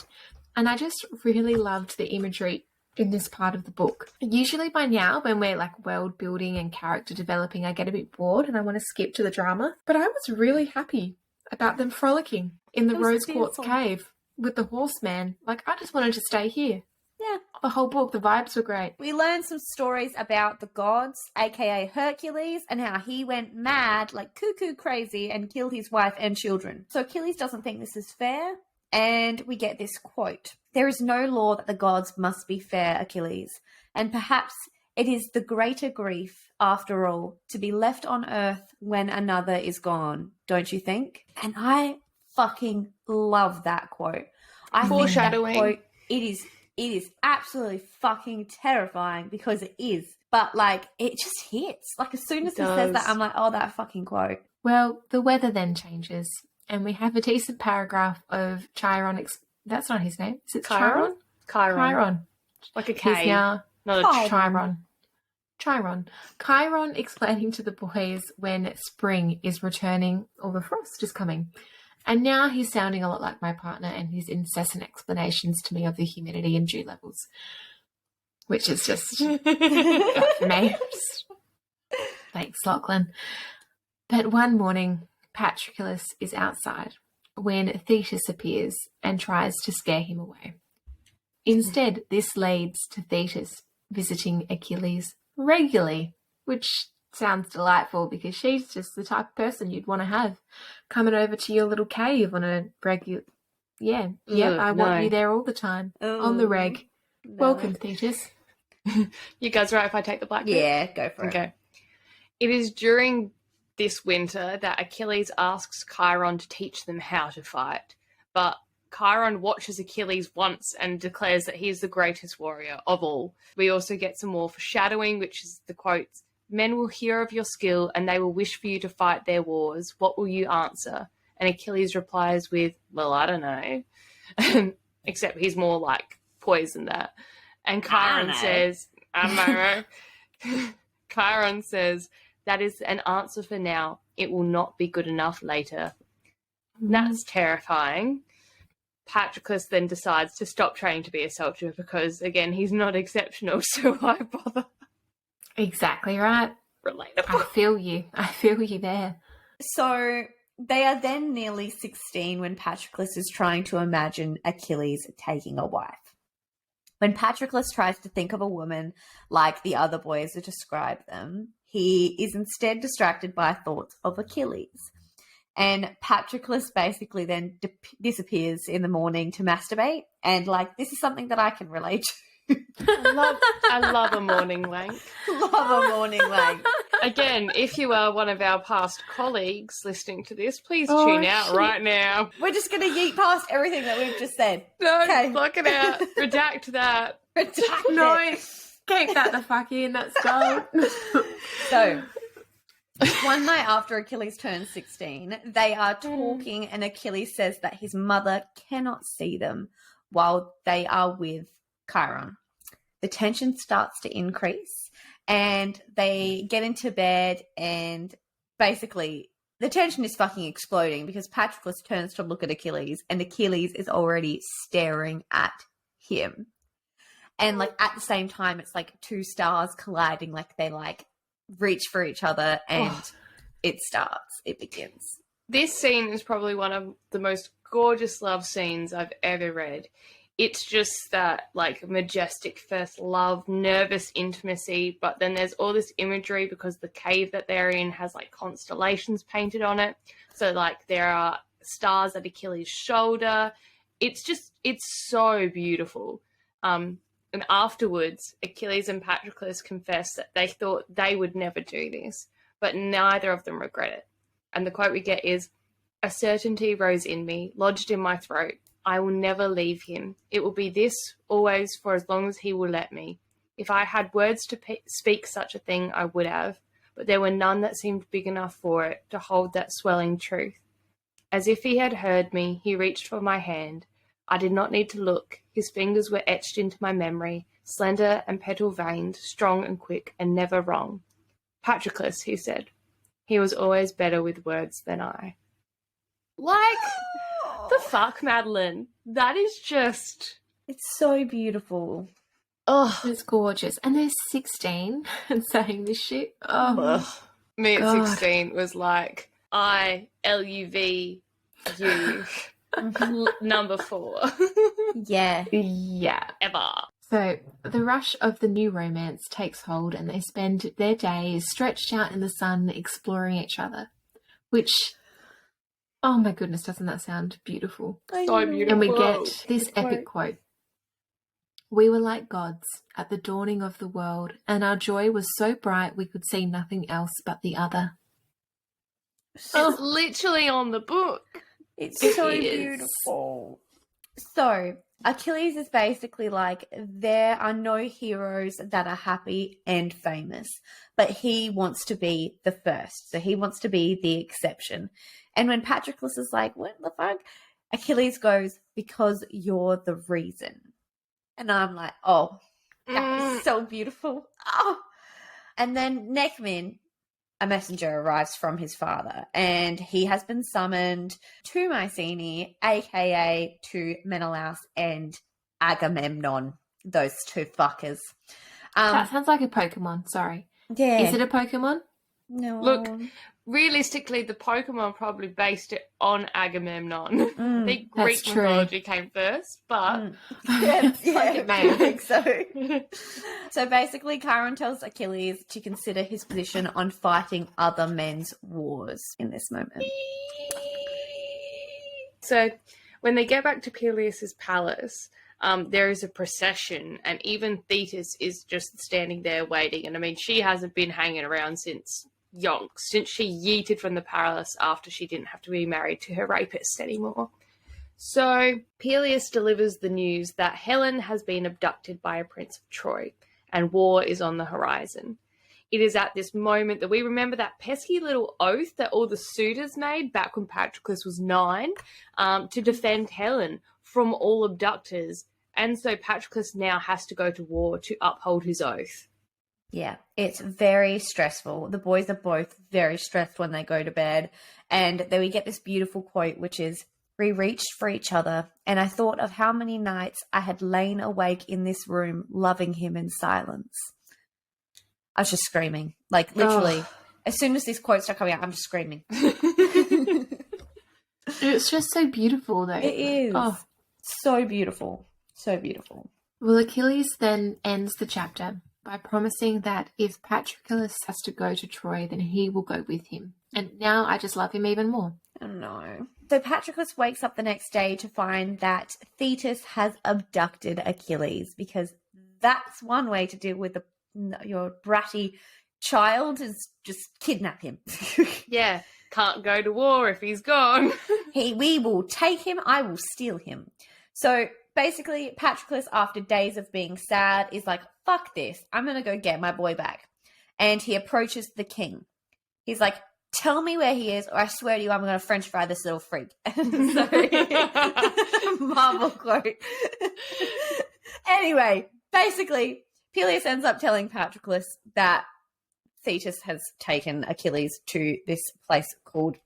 S2: And I just really loved the imagery in this part of the book. Usually by now, when we're like world building and character developing, I get a bit bored and I want to skip to the drama. But I was really happy about them frolicking in the rose quartz cave with the horseman. Like, I just wanted to stay here.
S3: Yeah.
S2: The whole book, the vibes were great.
S3: We learned some stories about the gods, aka Hercules, and how he went mad, like cuckoo crazy, and killed his wife and children. So Achilles doesn't think this is fair, and we get this quote. There is no law that the gods must be fair, Achilles, and perhaps it is the greater grief, after all, to be left on earth when another is gone, don't you think? And I fucking love that quote. I
S1: Foreshadowing.
S3: think that quote, it is absolutely fucking terrifying, because it is. But, like, it just hits. Like, as soon as he says that, I'm like, oh, that fucking quote.
S2: Well, the weather then changes, and we have a decent paragraph of Chiron. That's not his name. Is it Chiron? Chiron.
S1: Like a K.
S2: He's now
S1: not a
S2: Chiron. Chiron explaining to the boys when spring is returning or the frost is coming. And now he's sounding a lot like my partner and his incessant explanations to me of the humidity and dew levels, which is just for me. Thanks, Lachlan. But one morning, Patroclus is outside when Thetis appears and tries to scare him away. Instead, this leads to Thetis visiting Achilles regularly, which sounds delightful because she's just the type of person you'd want to have coming over to your little cave on a regular. Yeah, I want you there all the time on the reg. No. Welcome, Thetis.
S1: You guys right if I take the black bit?
S3: Yeah, go for it.
S1: Okay. It is during this winter that Achilles asks Chiron to teach them how to fight, but Chiron watches Achilles once and declares that he is the greatest warrior of all. We also get some more foreshadowing, which is the quotes. Men will hear of your skill and they will wish for you to fight their wars. What will you answer? And Achilles replies with, well, I don't know. Except he's more like poison that. And Chiron says, I don't know. Chiron says, that is an answer for now. It will not be good enough later. That's terrifying. Patroclus then decides to stop trying to be a soldier because, again, he's not exceptional, so why bother?
S2: Exactly right.
S1: Relatable.
S2: I feel you there.
S3: So they are then nearly 16 when Patroclus is trying to imagine Achilles taking a wife. When Patroclus tries to think of a woman like the other boys have described them, he is instead distracted by thoughts of Achilles. And Patroclus basically then disappears in the morning to masturbate. And, like, this is something that I can relate to.
S1: I love a morning wank.
S3: Love a morning wank.
S1: Again, if you are one of our past colleagues listening to this, please tune out right now.
S3: We're just going to yeet past everything that we've just said.
S1: No, block it out. Redact that.
S2: No, keep that the fuck in. That's gold.
S3: So, one night after Achilles turns 16, they are talking and Achilles says that his mother cannot see them while they are with Chiron. The tension starts to increase and they get into bed and basically the tension is fucking exploding because Patroclus turns to look at Achilles and Achilles is already staring at him. And, like, at the same time, it's like two stars colliding, like they, like, reach for each other and it begins.
S1: This scene is probably one of the most gorgeous love scenes I've ever read. It's just that, like, majestic first love, nervous intimacy, but then there's all this imagery because the cave that they're in has, like, constellations painted on it. So, like, there are stars at Achilles' shoulder. It's so beautiful. And afterwards, Achilles and Patroclus confess that they thought they would never do this, but neither of them regret it. And the quote we get is, "A certainty rose in me, lodged in my throat. I will never leave him. It will be this always for as long as he will let me. If I had words to speak such a thing, I would have, but there were none that seemed big enough for it to hold that swelling truth. As if he had heard me, he reached for my hand. I did not need to look. His fingers were etched into my memory, slender and petal-veined, strong and quick, and never wrong. Patroclus, he said. He was always better with words than I." Like, the fuck, Madeline? That is just...
S3: It's so beautiful.
S2: Oh, it's gorgeous. And they're 16 and saying this shit. Oh,
S1: me at
S2: God.
S1: 16 was like, I love you. Number 4.
S3: Yeah.
S2: Yeah.
S1: Ever.
S2: So the rush of the new romance takes hold and they spend their days stretched out in the sun exploring each other, which, oh my goodness, doesn't that sound beautiful?
S1: So beautiful.
S2: And we get this epic quote. We were like gods at the dawning of the world, and our joy was so bright we could see nothing else but the other.
S1: It's literally on the book.
S3: It's so beautiful. So, Achilles is basically like, there are no heroes that are happy and famous, but he wants to be the first. So he wants to be the exception. And when Patroclus is like, what the fuck? Achilles goes, because you're the reason. And I'm like, oh, that is so beautiful. Oh. And then Neckman, a messenger, arrives from his father, and he has been summoned to Mycenae, aka to Menelaus and Agamemnon, those two fuckers.
S2: That sounds like a Pokemon, sorry.
S3: Yeah.
S2: Is it a Pokemon?
S3: No.
S1: Look, realistically, the Pokemon probably based it on Agamemnon. I think Greek mythology came first, but
S3: yeah,
S2: I
S3: think so. So basically, Chiron tells Achilles to consider his position on fighting other men's wars in this moment.
S1: So when they get back to Peleus's palace, there is a procession, and even Thetis is just standing there waiting. And I mean, she hasn't been hanging around since she yeeted from the palace after she didn't have to be married to her rapist anymore. So Peleus delivers the news that Helen has been abducted by a prince of Troy, and war is on the horizon. It is at this moment that we remember that pesky little oath that all the suitors made back when Patroclus was 9 to defend Helen from all abductors. And so Patroclus now has to go to war to uphold his oath.
S3: Yeah, it's very stressful. The boys are both very stressed when they go to bed. And then we get this beautiful quote, which is, we reached for each other, and I thought of how many nights I had lain awake in this room, loving him in silence. I was just screaming. Like, literally, as soon as this quote started coming out, I'm just screaming.
S2: It's just so beautiful, though.
S3: It is. Oh, so beautiful. So beautiful.
S2: Well, Achilles then ends the chapter by promising that if Patroclus has to go to Troy, then he will go with him. And now I just love him even more.
S3: Oh, no. So Patroclus wakes up the next day to find that Thetis has abducted Achilles, because that's one way to deal with your bratty child, is just kidnap him.
S1: Yeah, can't go to war if he's gone.
S3: We will take him, I will steal him. So basically, Patroclus, after days of being sad, is like, fuck this, I'm going to go get my boy back. And he approaches the king. He's like, tell me where he is, or I swear to you, I'm going to French fry this little freak. So, Marvel quote. Anyway, basically, Peleus ends up telling Patroclus that Thetis has taken Achilles to this place called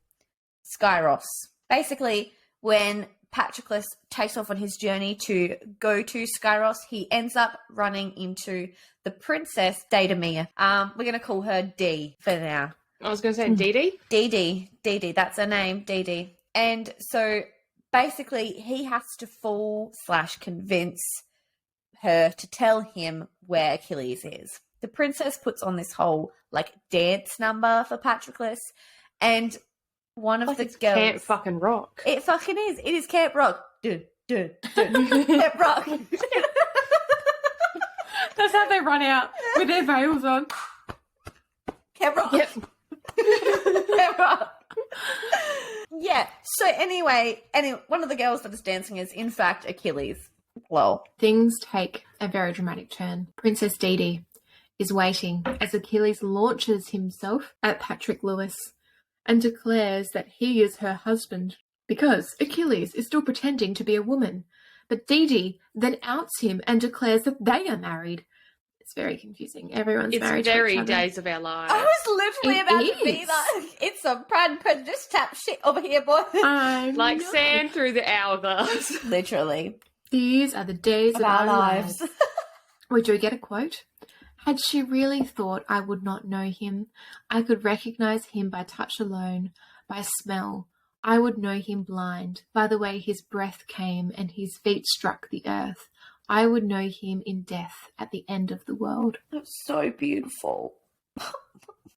S3: Skyros. Basically, when Patroclus takes off on his journey to go to Skyros, he ends up running into the princess Deidamia. We're going to call her D for now.
S1: I was going to say Dee Dee.
S3: Dee, that's her name, Dee Dee. And so basically he has to convince her to tell him where Achilles is. The princess puts on this whole dance number for Patroclus, and one of the girls...
S1: Camp fucking rock.
S3: It fucking is. It is Camp Rock. Camp Rock.
S2: That's how they run out with their veils on.
S3: Camp Rock. Yep. Camp Rock. Yeah. So anyway, one of the girls that is dancing is in fact Achilles. Lol.
S2: Things take a very dramatic turn. Princess Dee Dee is waiting as Achilles launches himself at Patroclus and declares that he is her husband, because Achilles is still pretending to be a woman. But Dee Dee then outs him and declares that they are married. It's very confusing. Everyone's married to each other.
S1: It's very Days of Our Lives.
S3: I was literally about to be like, it's some Pride and Prejudice tap shit over here, boy.
S1: Like sand through the hourglass.
S3: Literally.
S2: These are the days of our lives. We do get a quote. Had she really thought I would not know him, I could recognize him by touch alone, by smell. I would know him blind, by the way his breath came and his feet struck the earth. I would know him in death at the end of the world.
S3: That's so beautiful.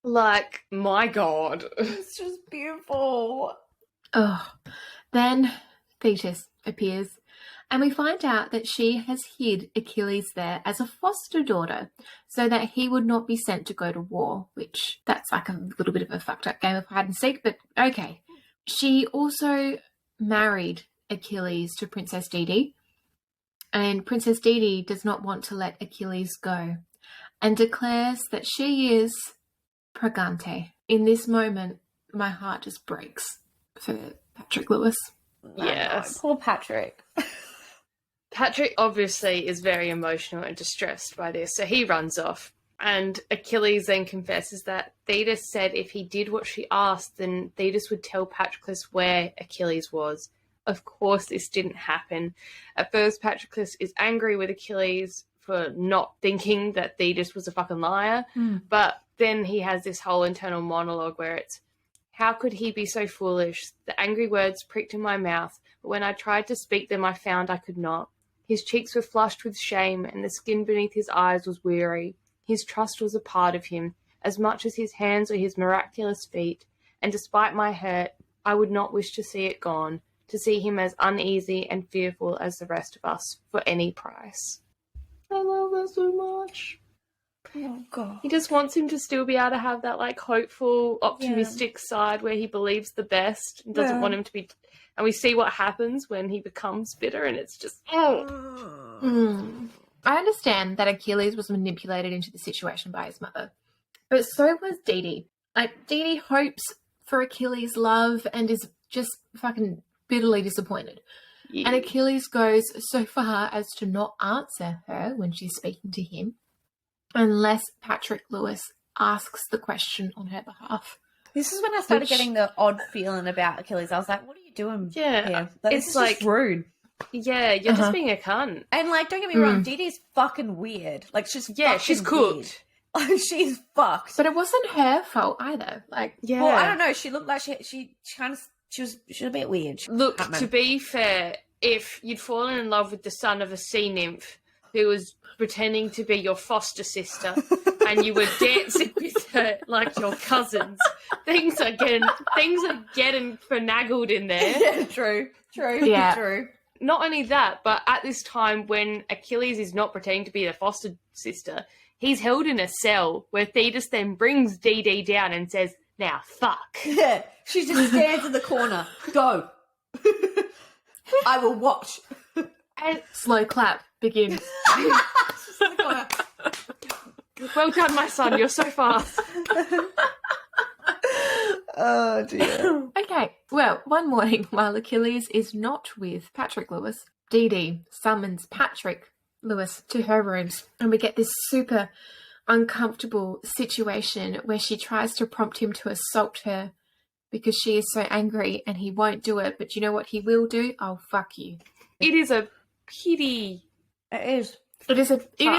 S1: Like, my God.
S3: It's just beautiful.
S2: Oh, then Thetis appears, and we find out that she has hid Achilles there as a foster daughter so that he would not be sent to go to war, which that's like a little bit of a fucked up game of hide and seek, but okay. She also married Achilles to Princess Didi, and Princess Didi does not want to let Achilles go and declares that she is Pregante. In this moment, my heart just breaks for Patroclus.
S1: Yes.
S3: Poor Patrick.
S1: Patrick obviously is very emotional and distressed by this, so he runs off. And Achilles then confesses that Thetis said if he did what she asked, then Thetis would tell Patroclus where Achilles was. Of course, this didn't happen. At first, Patroclus is angry with Achilles for not thinking that Thetis was a fucking liar, but then he has this whole internal monologue where it's, how could he be so foolish? The angry words pricked in my mouth, but when I tried to speak them, I found I could not. His cheeks were flushed with shame, and the skin beneath his eyes was weary. His trust was a part of him, as much as his hands or his miraculous feet, and despite my hurt, I would not wish to see it gone, to see him as uneasy and fearful as the rest of us, for any price. I love that so much.
S3: Oh, God.
S1: He just wants him to still be able to have that, like, hopeful, optimistic side where he believes the best and doesn't want him to be... And we see what happens when he becomes bitter, and it's just...
S2: I understand that Achilles was manipulated into the situation by his mother, but so was Didi. Like, Didi hopes for Achilles' love and is just fucking bitterly disappointed.
S1: Yeah.
S2: And Achilles goes so far as to not answer her when she's speaking to him unless Patrick Lewis asks the question on her behalf.
S3: This is when I started getting the odd feeling about Achilles. I was like, what are you doing here? Like,
S1: it's
S3: this is
S1: like
S3: just rude.
S1: Yeah, you're just being a cunt.
S3: And, like, don't get me wrong, Didi's fucking weird. Like, she's
S1: she's cooked.
S3: Weird. She's fucked.
S2: But it wasn't her fault either. Like,
S3: Well, I don't know. She looked like she was a bit weird.
S1: Look, to be fair, if you'd fallen in love with the son of a sea nymph who was pretending to be your foster sister and you were dancing with her like your cousins, things are getting finagled in there.
S3: Yeah, true.
S2: Yeah.
S3: True.
S1: Not only that, but at this time when Achilles is not pretending to be the foster sister, he's held in a cell where Thetis then brings DD down and says, now fuck.
S3: Yeah, she just stands in the corner. Go. I will watch.
S1: And
S2: slow clap begins.
S1: well done, my son, you're so fast.
S3: Oh, dear.
S2: Okay, well, one morning while Achilles is not with Patrick Lewis, Didi summons Patrick Lewis to her rooms, and we get this super uncomfortable situation where she tries to prompt him to assault her because she is so angry and he won't do it, but you know what he will do? I'll fuck you.
S1: It is a pity.
S3: It is.
S2: It is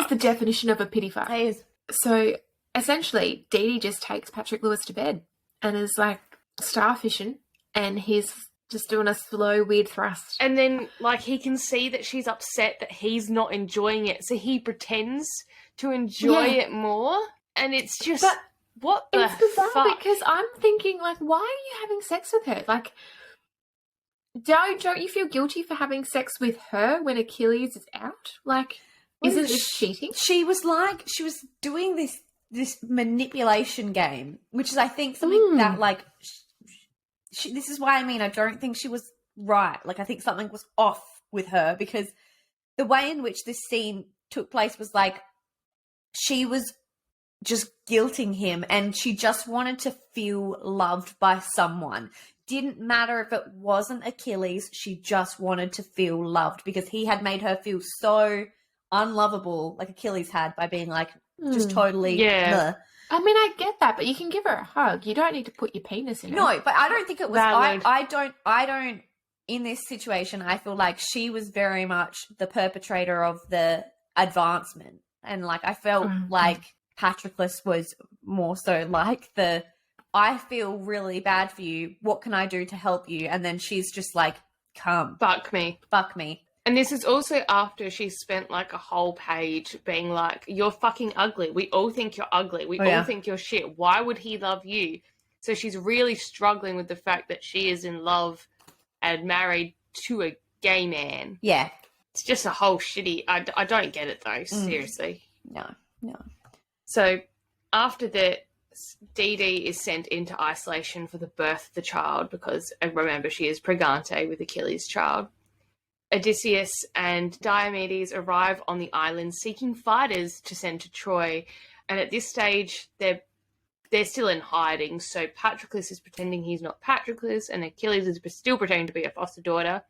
S2: the definition of a pity fuck.
S3: It is.
S2: So essentially, Didi just takes Patrick Lewis to bed and is like starfishing, and he's just doing a slow, weird thrust.
S1: And then, like, he can see that she's upset that he's not enjoying it, so he pretends to enjoy it more. And it's just,
S2: but
S1: what the
S2: it's bizarre
S1: fuck?
S2: because I'm thinking, like, why are you having sex with her? Like, don't you feel guilty for having sex with her when Achilles is out? Like, isn't this cheating?
S3: She was doing this manipulation game, which is, I think, something that, like, this is why I don't think she was right. Like, I think something was off with her because the way in which this scene took place was like she was just guilting him and she just wanted to feel loved by someone. Didn't matter if it wasn't Achilles, she just wanted to feel loved because he had made her feel so unlovable, like Achilles had, by being like just totally bleh.
S2: I mean, I get that, but you can give her a hug. You don't need to put your penis in her.
S3: No, but I don't think it was.
S1: Valid.
S3: I don't. In this situation, I feel like she was very much the perpetrator of the advancement, and like I felt like Patroclus was more so like the. I feel really bad for you. What can I do to help you? And then she's just like, "Come,
S1: Fuck me.
S3: fuck me."
S1: And this is also after she spent like a whole page being like, you're fucking ugly. We all think you're ugly. We all think you're shit. Why would he love you? So she's really struggling with the fact that she is in love and married to a gay man.
S3: Yeah.
S1: It's just a whole shitty... I don't get it, though, seriously.
S3: No.
S1: So after that, Dee Dee is sent into isolation for the birth of the child because, remember, she is pregante with Achilles' child. Odysseus and Diomedes arrive on the island seeking fighters to send to Troy. And at this stage, they're still in hiding. So Patroclus is pretending he's not Patroclus, and Achilles is still pretending to be a foster daughter.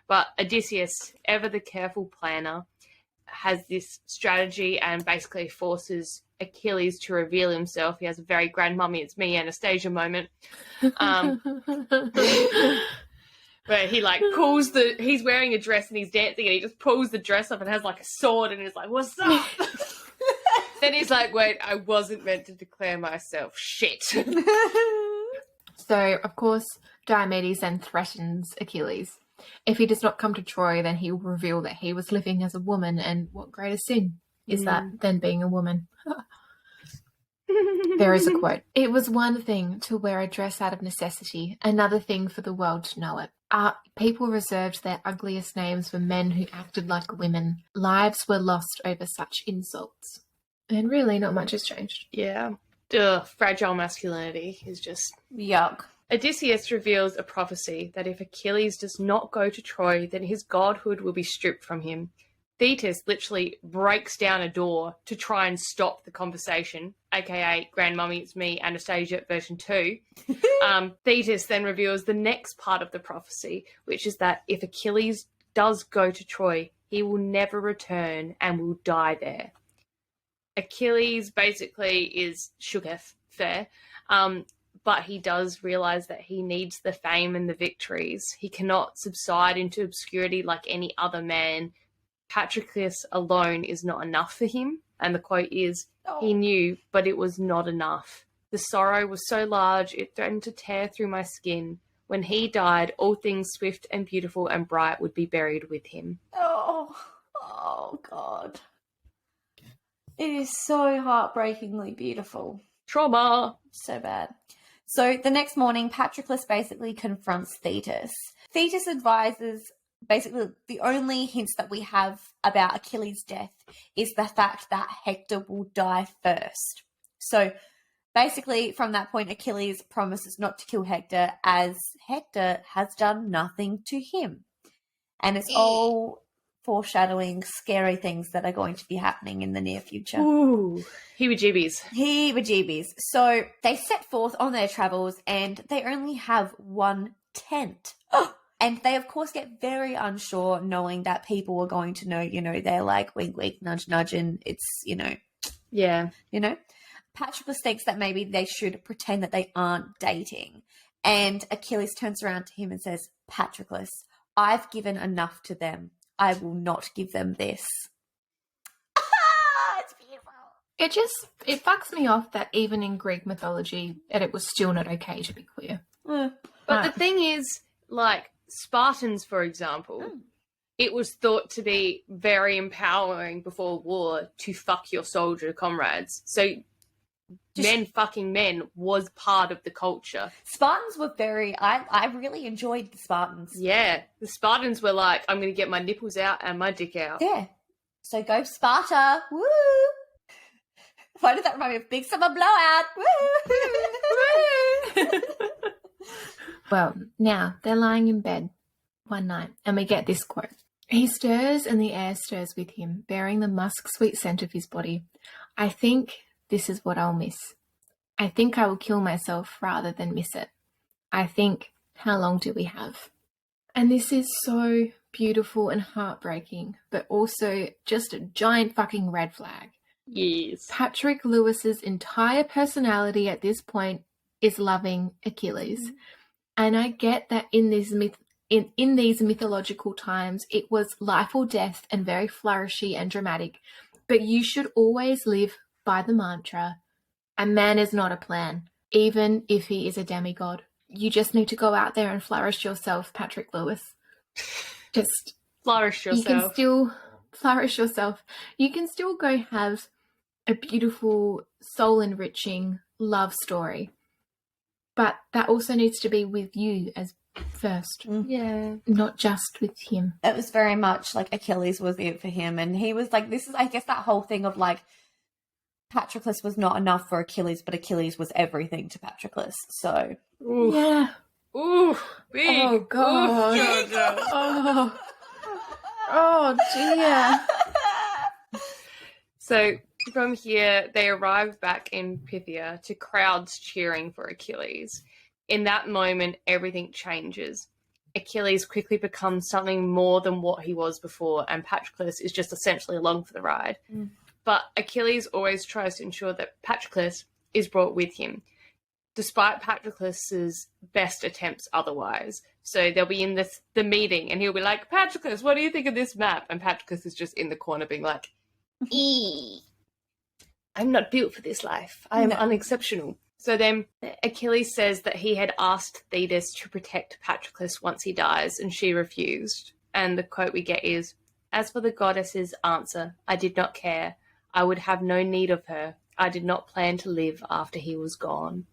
S1: But Odysseus, ever the careful planner, has this strategy and basically forces Achilles to reveal himself. He has a very grandmummy, it's me, Anastasia moment. Where he like pulls he's wearing a dress and he's dancing and he just pulls the dress up and has like a sword and is like, what's up? Then he's like, wait, I wasn't meant to declare myself. Shit.
S2: So, of course, Diomedes then threatens Achilles. If he does not come to Troy, then he will reveal that he was living as a woman, and what greater sin is that than being a woman? There is a quote. It was one thing to wear a dress out of necessity, another thing for the world to know it. People reserved their ugliest names for men who acted like women. Lives were lost over such insults. And really, not much has changed.
S1: Yeah. Ugh, fragile masculinity is just...
S3: Yuck.
S1: Odysseus reveals a prophecy that if Achilles does not go to Troy, then his godhood will be stripped from him. Thetis literally breaks down a door to try and stop the conversation, aka Grandmummy, it's me, Anastasia version 2. Thetis then reveals the next part of the prophecy, which is that if Achilles does go to Troy, he will never return and will die there. Achilles basically is shooketh, fair, but he does realise that he needs the fame and the victories. He cannot subside into obscurity like any other man. Patroclus alone is not enough for him. And the quote is, he knew, but it was not enough. The sorrow was so large, it threatened to tear through my skin. When he died, all things swift and beautiful and bright would be buried with him.
S3: Oh, God. It is so heartbreakingly beautiful.
S1: Trauma!
S3: So bad. So the next morning, Patroclus basically confronts Thetis. Thetis advises, basically, the only hints that we have about Achilles' death is the fact that Hector will die first. So basically, from that point, Achilles promises not to kill Hector as Hector has done nothing to him. And it's all foreshadowing scary things that are going to be happening in the near future.
S1: Ooh, heebie-jeebies.
S3: Heebie-jeebies. So they set forth on their travels and they only have one tent. And they, of course, get very unsure knowing that people are going to know, they're like wink, wink, nudge, nudge, and it's,
S1: Yeah.
S3: Patroclus thinks that maybe they should pretend that they aren't dating. And Achilles turns around to him and says, Patroclus, I've given enough to them. I will not give them this. It's beautiful.
S2: It fucks me off that even in Greek mythology, that it was still not okay to be queer.
S1: But the thing is, like, Spartans, for example, it was thought to be very empowering before war to fuck your soldier comrades. So men fucking men was part of the culture.
S3: Spartans were I really enjoyed the Spartans.
S1: Yeah. The Spartans were like, I'm going to get my nipples out and my dick out.
S3: Yeah. So go Sparta. Woo! Why did that remind me of Big Summer Blowout? Woo!
S2: Well, now they're lying in bed one night and we get this quote. He stirs and the air stirs with him, bearing the musk-sweet scent of his body. I think this is what I'll miss. I think I will kill myself rather than miss it. I think, how long do we have? And this is so beautiful and heartbreaking, but also just a giant fucking red flag.
S1: Yes.
S2: Patrick Lewis's entire personality at this point is loving Achilles. And I get that in these mythological times, it was life or death and very flourishy and dramatic. But you should always live by the mantra, a man is not a plan, even if he is a demigod. You just need to go out there and flourish yourself, Patrick Lewis. Just
S1: Flourish
S2: You can
S1: yourself.
S2: still flourish yourself. You can still go have a beautiful, soul-enriching love story. But that also needs to be with you as first,
S1: Yeah.
S2: not just with him.
S3: It was very much like Achilles was it for him. And he was like, this is, I guess, that whole thing of like, Patroclus was not enough for Achilles, but Achilles was everything to Patroclus. So,
S1: Ooh.
S2: Yeah.
S1: Ooh. Big.
S2: Oh, God.
S1: Ooh, Georgia.
S2: Oh. Oh, dear.
S1: So from here, they arrive back in Pythia to crowds cheering for Achilles. In that moment, everything changes. Achilles quickly becomes something more than what he was before, and Patroclus is just essentially along for the ride. But Achilles always tries to ensure that Patroclus is brought with him, despite Patroclus's best attempts otherwise. So they'll be in the meeting, and he'll be like, Patroclus, what do you think of this map? And Patroclus is just in the corner being like, I'm not built for this life. I am unexceptional. So then Achilles says that he had asked Thetis to protect Patroclus once he dies, and she refused. And the quote we get is, as for the goddess's answer, I did not care. I would have no need of her. I did not plan to live after he was gone.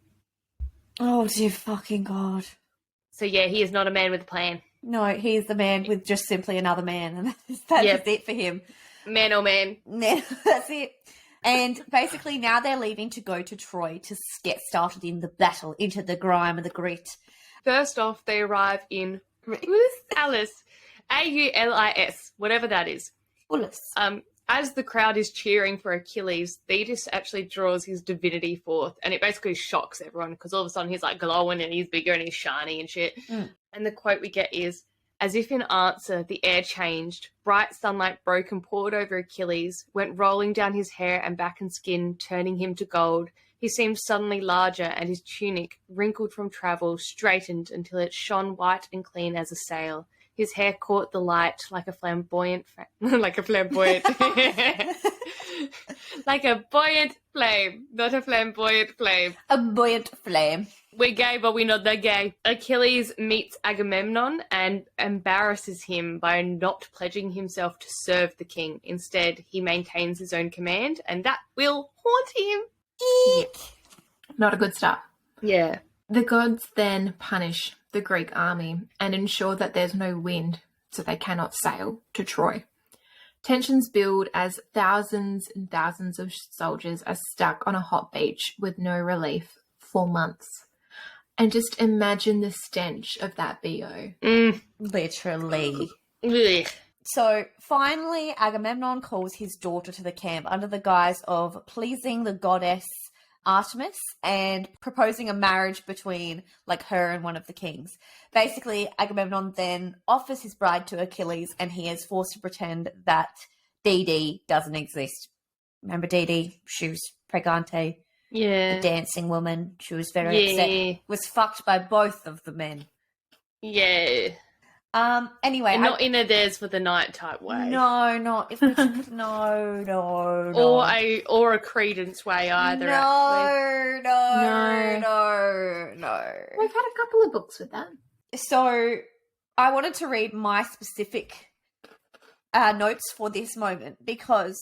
S3: oh dear fucking God.
S1: So yeah, he is not a man with a plan.
S3: No, he's the man with just simply another man. And that's
S1: Yep.
S3: it for him.
S1: Man, oh man.
S3: That's it. And basically now they're leaving to go to Troy to get started in the battle, into the grime and the grit.
S1: First off, they arrive in Alice. Aulis, whatever that is.
S3: Ulysses.
S1: As the crowd is cheering for Achilles, Thetis actually draws his divinity forth, and it basically shocks everyone because all of a sudden he's like glowing and he's bigger and he's shiny and shit. And the quote we get is, as if in answer, the air changed. Bright sunlight broke and poured over Achilles, went rolling down his hair and back and skin, turning him to gold. He seemed suddenly larger, and his tunic, wrinkled from travel, straightened until it shone white and clean as a sail. His hair caught the light like a flamboyant, like a buoyant flame, not a flamboyant flame.
S3: A buoyant flame.
S1: We're gay, but we're not that gay. Achilles meets Agamemnon and embarrasses him by not pledging himself to serve the king. Instead, he maintains his own command, and that will haunt him.
S3: Eek.
S2: Not a good start.
S1: Yeah.
S2: The gods then punish the Greek army and ensure that there's no wind, so they cannot sail to Troy. Tensions build as thousands and thousands of soldiers are stuck on a hot beach with no relief for months. And just imagine the stench of that BO.
S3: Literally.
S1: Ugh.
S3: So finally, Agamemnon calls his daughter to the camp under the guise of pleasing the goddess Artemis and proposing a marriage between like her and one of the kings. Basically, Agamemnon then offers his bride to Achilles, and he is forced to pretend that Didi doesn't exist. Remember Didi? She was Pregante,
S1: Yeah.
S3: the dancing woman. She was very upset. Was fucked by both of the men.
S1: Yeah.
S3: Anyway,
S1: And not in a there's for the night type way.
S3: no, not if no.
S1: Or a Credence way either. Actually.
S3: No.
S2: We've had a couple of books with that.
S3: So I wanted to read my specific notes for this moment because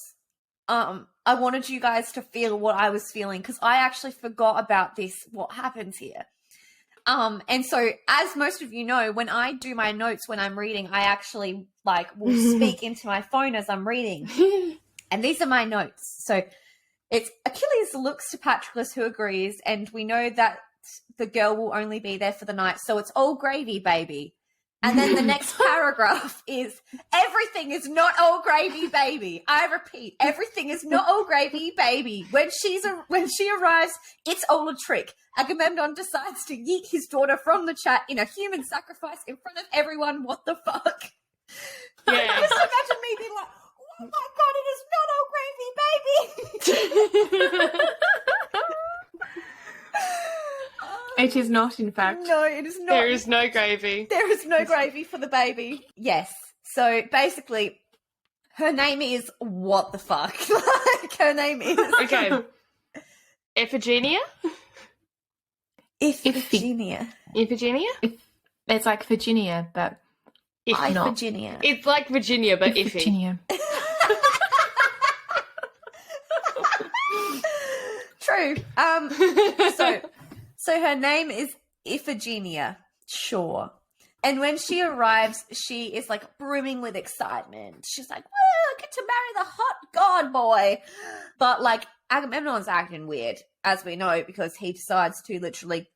S3: I wanted you guys to feel what I was feeling because I actually forgot about this, what happens here. And so, as most of you know, when I do my notes when I'm reading, I actually will speak into my phone as I'm reading. And these are my notes. So it's Achilles looks to Patroclus, who agrees, and we know that the girl will only be there for the night. So it's all gravy, baby. And then the next paragraph is, everything is not all gravy, baby. I repeat, everything is not all gravy, baby. When she arrives, it's all a trick. Agamemnon decides to yeet his daughter from the chat in a human sacrifice in front of everyone. What the fuck?
S1: Yeah.
S3: Just imagine me being like, oh my God, it is not all gravy, baby.
S2: It is not, in fact.
S3: No, it is not.
S1: There is no gravy.
S3: There is no gravy for the baby. Yes. So basically, her name is what the fuck? Her name is
S1: Okay. Iphigenia?
S3: Iphigenia.
S1: Iphigenia?
S2: It's like Virginia, but
S1: If
S3: I,
S2: not.
S3: Virginia.
S1: It's like Virginia, but iffy.
S2: Virginia.
S3: True. So her name is Iphigenia. Sure. And when she arrives, she is like brimming with excitement. She's like, "Woo, I get to marry the hot god boy." But like Agamemnon's acting weird, as we know, because he decides to literally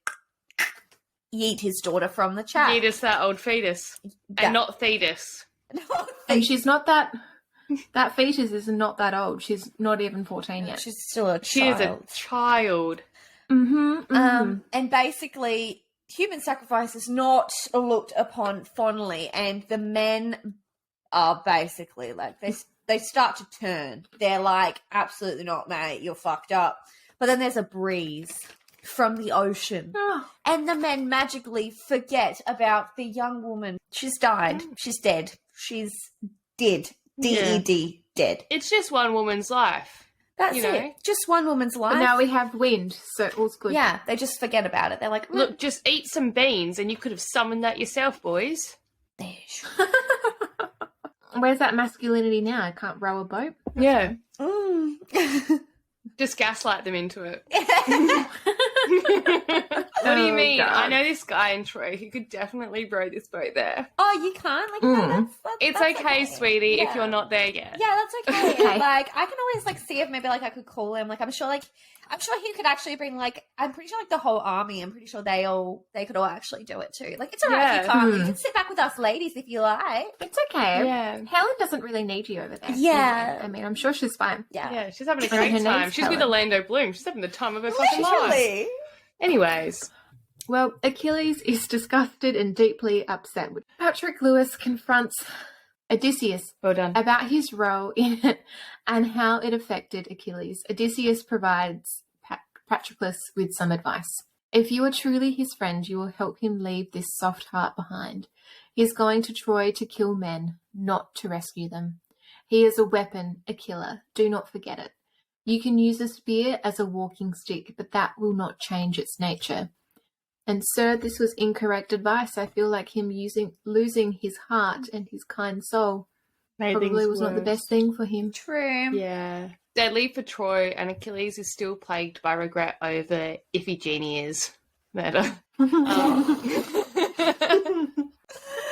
S3: yeet his daughter from the chat.
S1: Fetus, that old fetus.
S3: Yeah.
S1: And not fetus.
S2: And she's not that... That fetus is not that old. She's not even 14 yet.
S3: She's still a child.
S1: She is a child.
S3: And basically, human sacrifice is not looked upon fondly, and the men are basically like they start to turn. They're like, absolutely not, mate. You're fucked up. But then there's a breeze from the ocean, and the men magically forget about the young woman. She's died. She's dead. She's dead. D-E-D, dead.
S1: It's just one woman's life.
S3: That's
S1: you know?
S3: it. Just one woman's life.
S2: But now we have wind, so all's good.
S3: Yeah, they just forget about it. They're like,
S1: Look, just eat some beans and you could have summoned that yourself, boys.
S2: Where's that masculinity now? I can't row a boat.
S1: Yeah.
S3: Mm.
S1: Just gaslight them into it. What do you mean?
S2: God.
S1: I know this guy in Troy. He could definitely row this boat there.
S3: Oh, you can't? Like, no,
S1: It's
S3: that's
S1: okay, sweetie, if you're not there yet.
S3: Yeah, that's okay.
S2: Okay.
S3: Like, I can always like see if maybe like I could call him. Like, I'm sure he could actually bring like, I'm pretty sure like the whole army. I'm pretty sure they could all actually do it too. Like, it's alright if you can't. You can sit back with us ladies if you like.
S2: It's okay.
S1: Yeah.
S2: Helen doesn't really need you over there.
S3: Yeah.
S2: anyway. I mean, I'm sure she's fine.
S3: Yeah.
S1: Yeah, she's having a
S2: And her
S1: great
S2: name's
S1: time. She's with
S2: Helen.
S1: Orlando Bloom. She's having the time of her fucking life.
S3: Literally.
S1: Anyways.
S2: Well, Achilles is disgusted and deeply upset. Patroclus confronts Odysseus
S1: Well done.
S2: about his role in it and how it affected Achilles. Odysseus provides Patroclus with some advice. If you are truly his friend, you will help him leave this soft heart behind. He is going to Troy to kill men, not to rescue them. He is a weapon, a killer. Do not forget it. You can use a spear as a walking stick, but that will not change its nature. And sir, this was incorrect advice. I feel like him losing his heart and his kind soul probably was not the best thing for him.
S3: True.
S1: Yeah. They leave for Troy, and Achilles is still plagued by regret over Iphigenia's murder.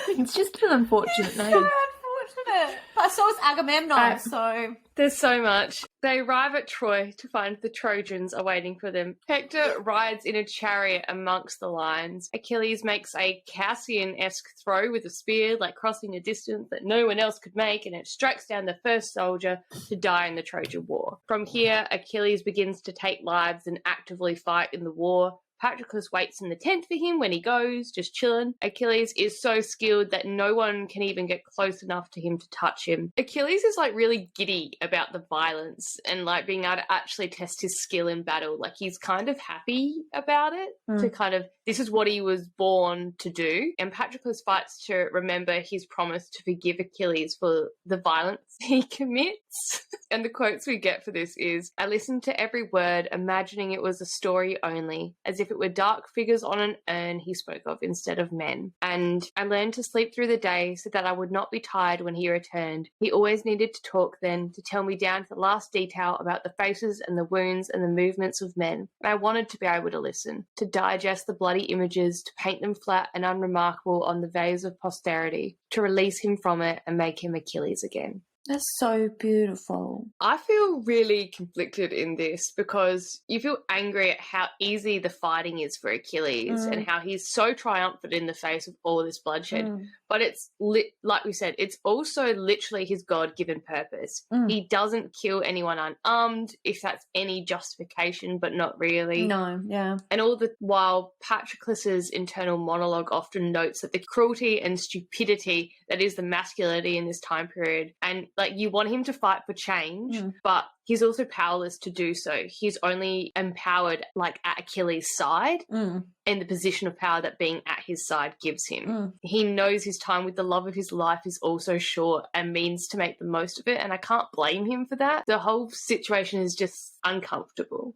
S2: It's just an unfortunate
S3: So
S2: name.
S3: unfortunate. But so is Agamemnon, so...
S1: There's so much. They arrive at Troy to find the Trojans are waiting for them. Hector rides in a chariot amongst the lines. Achilles makes a Cassian-esque throw with a spear, like crossing a distance that no one else could make, and it strikes down the first soldier to die in the Trojan War. From here, Achilles begins to take lives and actively fight in the war. Patroclus waits in the tent for him when he goes, just chilling. Achilles is so skilled that no one can even get close enough to him to touch him. Achilles is like really giddy about the violence and like being able to actually test his skill in battle. Like he's kind of happy about it to kind of, this is what he was born to do. And Patroclus fights to remember his promise to forgive Achilles for the violence he commits. And the quotes we get for this is, I listened to every word, imagining it was a story only, as if it were dark figures on an urn he spoke of instead of men. And I learned to sleep through the day so that I would not be tired when he returned. He always needed to talk then, to tell me down to the last detail about the faces and the wounds and the movements of men. And I wanted to be able to listen, to digest the bloody images, to paint them flat and unremarkable on the vase of posterity, to release him from it and make him Achilles again.
S3: That's so beautiful.
S1: I feel really conflicted in this because you feel angry at how easy the fighting is for Achilles and how he's so triumphant in the face of all this bloodshed. But it's, like we said, it's also literally his God-given purpose. He doesn't kill anyone unarmed, if that's any justification, but not really.
S3: No, yeah.
S1: And all the while, Patroclus's internal monologue often notes that the cruelty and stupidity that is the masculinity in this time period, and like you want him to fight for change, but he's also powerless to do so. He's only empowered like at Achilles' side in the position of power that being at his side gives him. He knows his time with the love of his life is also short and means to make the most of it, and I can't blame him for that. The whole situation is just uncomfortable.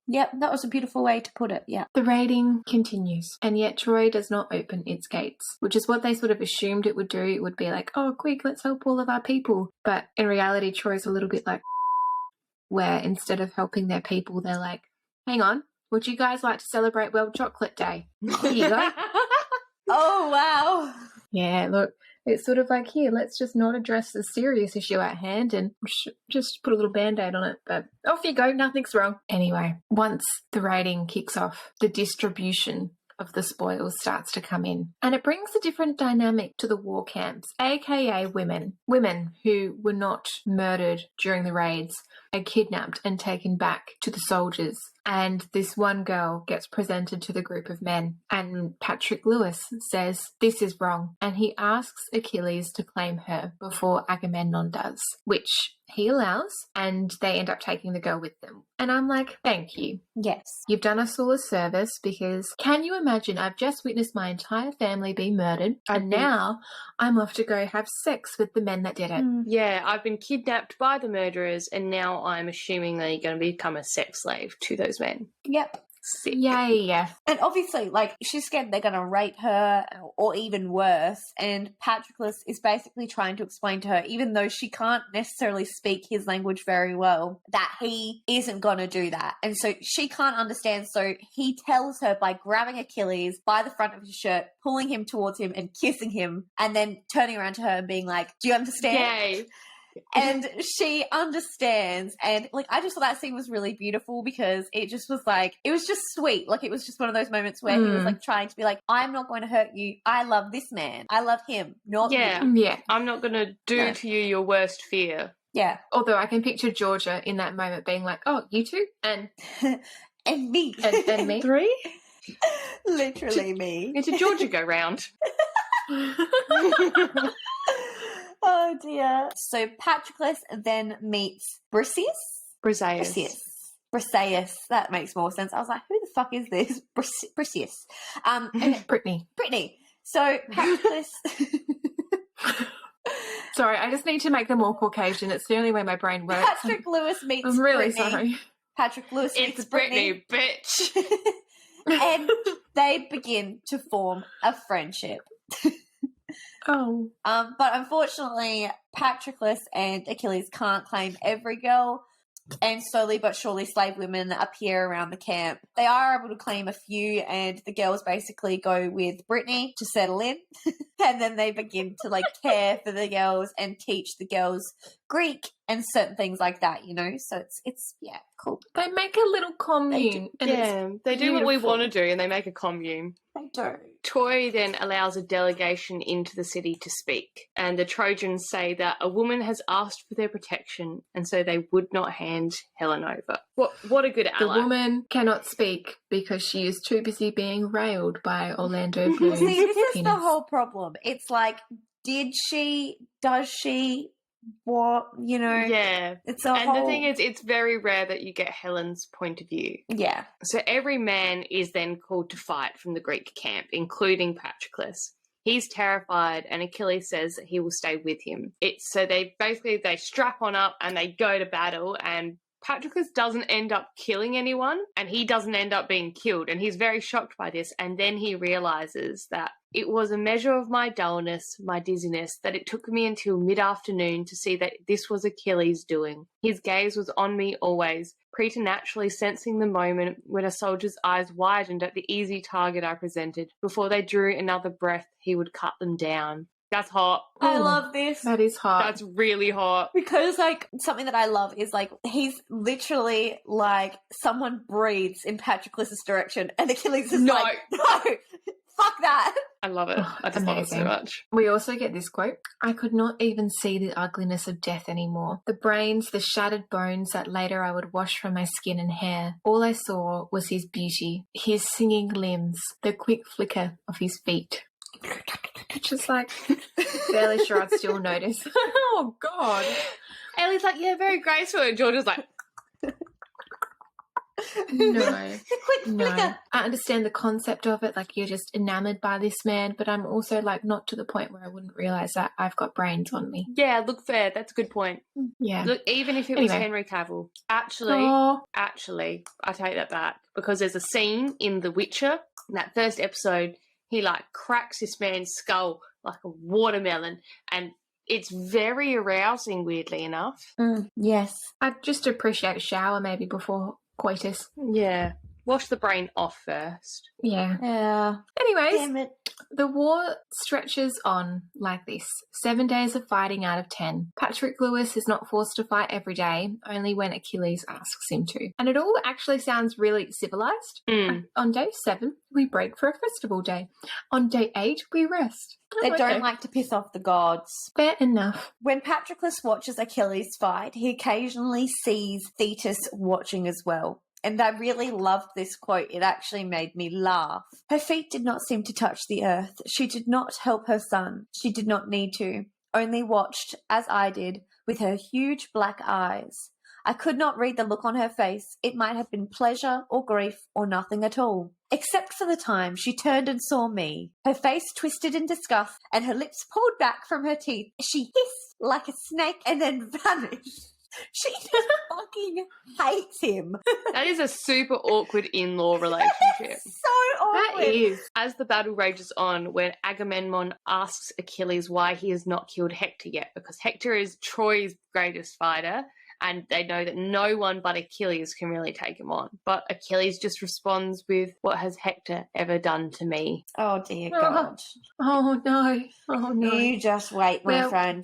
S3: Yep, that was a beautiful way to put it. Yeah.
S2: The raiding continues, and yet Troy does not open its gates, which is what they sort of assumed it would do. It would be like, oh, quick, let's help all of our people. But in reality, Troy's a little bit like, where instead of helping their people, they're like, hang on, would you guys like to celebrate World Chocolate Day? Here you go.
S3: Oh, wow.
S2: Yeah, look, it's sort of like, here, let's just not address the serious issue at hand and just put a little Band-Aid on it. But off you go, nothing's wrong. Anyway, once the raiding kicks off, the distribution of the spoils starts to come in. And it brings a different dynamic to the war camps, aka women. Women who were not murdered during the raids are kidnapped and taken back to the soldiers. And this one girl gets presented to the group of men. And Patroclus says, this is wrong. And he asks Achilles to claim her before Agamemnon does, which he allows, and they end up taking the girl with them. And I'm like, thank you.
S3: Yes.
S2: You've done us all a service, because can you imagine, I've just witnessed my entire family be murdered, and now I'm off to go have sex with the men that did it.
S1: Yeah, I've been kidnapped by the murderers, and now I'm assuming that you're going to become a sex slave to those men.
S3: Yep.
S1: Sick.
S2: Yay.
S3: And obviously, like, she's scared they're going to rape her, or even worse. And Patroclus is basically trying to explain to her, even though she can't necessarily speak his language very well, that he isn't going to do that. And so she can't understand. So he tells her by grabbing Achilles by the front of his shirt, pulling him towards him and kissing him, and then turning around to her and being like, do you understand?
S1: Yay.
S3: And she understands. And, like, I just thought that scene was really beautiful, because it just was like, it was just sweet. Like, it was just one of those moments where he was like trying to be like, I'm not going to hurt you. I love this man. I love him, not you.
S2: Yeah.
S1: I'm not going to do to you your worst fear.
S3: Yeah.
S2: Although I can picture Georgia in that moment being like, oh, you two? And
S3: And me.
S2: and me?
S1: Three?
S3: Literally me.
S1: Into Georgia go round.
S3: Oh dear. So Patroclus then meets Briseis. Briseis. That makes more sense. I was like, who the fuck is this? Briseis. Brittany. So Patroclus.
S2: Sorry, I just need to make them all Caucasian. It's the only way my brain works.
S3: Patroclus meets
S2: I'm really
S3: Brittany.
S2: sorry.
S3: Patroclus meets
S1: It's Brittany, bitch.
S3: And they begin to form a friendship.
S2: Oh.
S3: But unfortunately, Patroclus and Achilles can't claim every girl, and slowly but surely slave women appear around the camp. They are able to claim a few, and the girls basically go with Brittany to settle in, and then they begin to, like, care for the girls and teach the girls Greek and certain things like that, you know? So it's yeah, cool.
S2: They make a little commune.
S1: They do what we want to do, and they make a commune.
S3: They do.
S1: Troy then allows a delegation into the city to speak, and the Trojans say that a woman has asked for their protection, and so they would not hand Helen over. What a good ally.
S2: The woman cannot speak because she is too busy being railed by Orlando Bloom's
S3: See, this is
S2: penis.
S3: the whole problem. It's like, did she, does she, what, you know?
S1: Yeah.
S3: It's
S1: The thing is, it's very rare that you get Helen's point of view.
S3: Yeah.
S1: So every man is then called to fight from the Greek camp, including Patroclus. He's terrified, and Achilles says that he will stay with him. So they strap on up and they go to battle, and Patroclus doesn't end up killing anyone, and he doesn't end up being killed, and he's very shocked by this. And then he realizes that it was a measure of my dullness, my dizziness, that it took me until mid-afternoon to see that this was Achilles' doing. His gaze was on me always, preternaturally sensing the moment when a soldier's eyes widened at the easy target I presented. Before they drew another breath, he would cut them down. That's hot.
S3: I love this.
S2: That is hot.
S1: That's really hot.
S3: Because, like, something that I love is, like, he's literally, like, someone breathes in Patroclus' direction, and Achilles is like, no, fuck that.
S1: I love it. I just love it so much.
S2: We also get this quote: I could not even see the ugliness of death anymore. The brains, the shattered bones that later I would wash from my skin and hair. All I saw was his beauty, his singing limbs, the quick flicker of his feet. Just like, fairly sure I'd still notice. Oh, God.
S1: Ellie's like, yeah, very graceful. And George is like,
S2: No.
S3: Quick, quicker.
S2: I understand the concept of it, like you're just enamored by this man, but I'm also like not to the point where I wouldn't realise that I've got brains on me.
S1: yeah, look, fair. That's a good point.
S2: Yeah.
S1: Look, even if it was
S2: Anyway.
S1: Henry Cavill. Actually, I take that back, because there's a scene in The Witcher, in that first episode, he like cracks this man's skull like a watermelon, and it's very arousing, weirdly enough.
S3: Yes.
S2: I'd just appreciate a shower maybe before coitus.
S1: Yeah. Wash the brain off first.
S2: Yeah.
S3: Yeah.
S2: Anyways,
S3: Damn it.
S2: the war stretches on like this. 7 days of fighting out of 10. Patroclus is not forced to fight every day, only when Achilles asks him to. And it all actually sounds really civilized. On day 7, we break for a festival day. On day 8, we rest.
S3: They
S2: Okay.
S3: don't like to piss off the gods.
S2: Fair enough.
S3: When Patroclus watches Achilles fight, he occasionally sees Thetis watching as well. And I really loved this quote. It actually made me laugh. Her feet did not seem to touch the earth. She did not help her son. She did not need to. Only watched, as I did, with her huge black eyes. I could not read the look on her face. It might have been pleasure or grief or nothing at all. Except for the time she turned and saw me. Her face twisted in disgust and her lips pulled back from her teeth. She hissed like a snake and then vanished. She just fucking hates him.
S1: That is a super awkward in-law relationship.
S3: So awkward.
S2: That is.
S1: As the battle rages on, when Agamemnon asks Achilles why he has not killed Hector yet, because Hector is Troy's greatest fighter, and they know that no one but Achilles can really take him on. But Achilles just responds with, what has Hector ever done to me?
S3: Oh, dear
S2: Oh.
S3: God.
S2: Oh, no. Oh, no.
S3: You just wait, my
S2: Well-
S3: friend.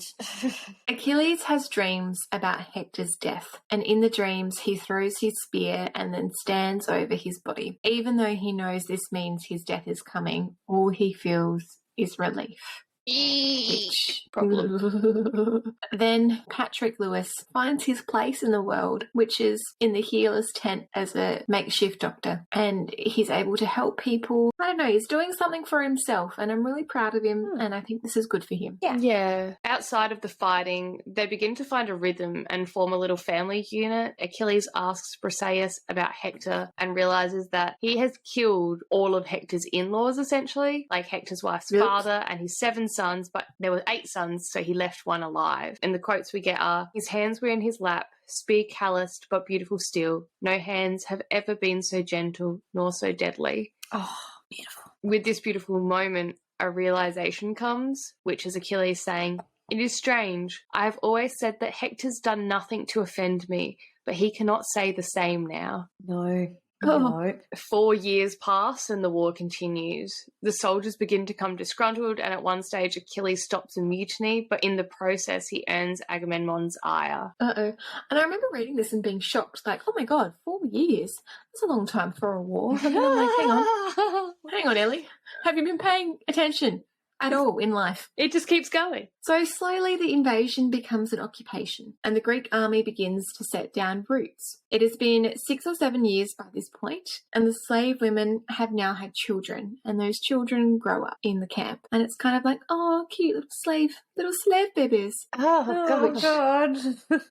S2: Achilles has dreams about Hector's death, and in the dreams he throws his spear and then stands over his body. Even though he knows this means his death is coming, all he feels is relief. Which
S1: Problem.
S2: Then Patroclus finds his place in the world, which is in the healer's tent as a makeshift doctor, and he's able to help people. I don't know, he's doing something for himself, and I'm really proud of him, and I think this is good for him.
S3: Yeah.
S1: Yeah. Outside of the fighting, they begin to find a rhythm and form a little family unit. Achilles asks Briseis about Hector and realizes that he has killed all of Hector's in-laws, essentially, like Hector's wife's
S2: Oops.
S1: father and his 7 sons, but there were 8 sons, so he left one alive. And the quotes we get are, his hands were in his lap, spear calloused but beautiful still. No hands have ever been so gentle nor so deadly.
S3: Oh, beautiful.
S1: With this beautiful moment, a realization comes, which is Achilles saying, it is strange. I have always said that Hector's done nothing to offend me, but he cannot say the same now.
S3: No.
S2: Oh.
S3: No.
S1: 4 years pass and the war continues. The soldiers begin to become disgruntled, and at one stage Achilles stops a mutiny, but in the process he earns Agamemnon's ire.
S2: Uh-oh. And I remember reading this and being shocked, like, oh my God, 4 years? That's a long time for a war. And then I'm like, hang on, Ellie. Have you been paying attention at all in life?
S1: It just keeps going.
S2: So slowly the invasion becomes an occupation, and the Greek army begins to set down roots. It has been 6 or 7 years by this point, and the slave women have now had children, and those children grow up in the camp. And it's kind of like, oh, cute little slave babies.
S3: Oh, God.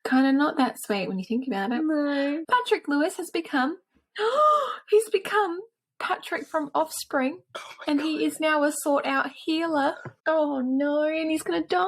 S2: Kind of not that sweet when you think about it.
S3: No.
S2: Patroclus has become, he's become Patrick from Offspring, and he is now a sought-out healer. Oh no, and he's going to die.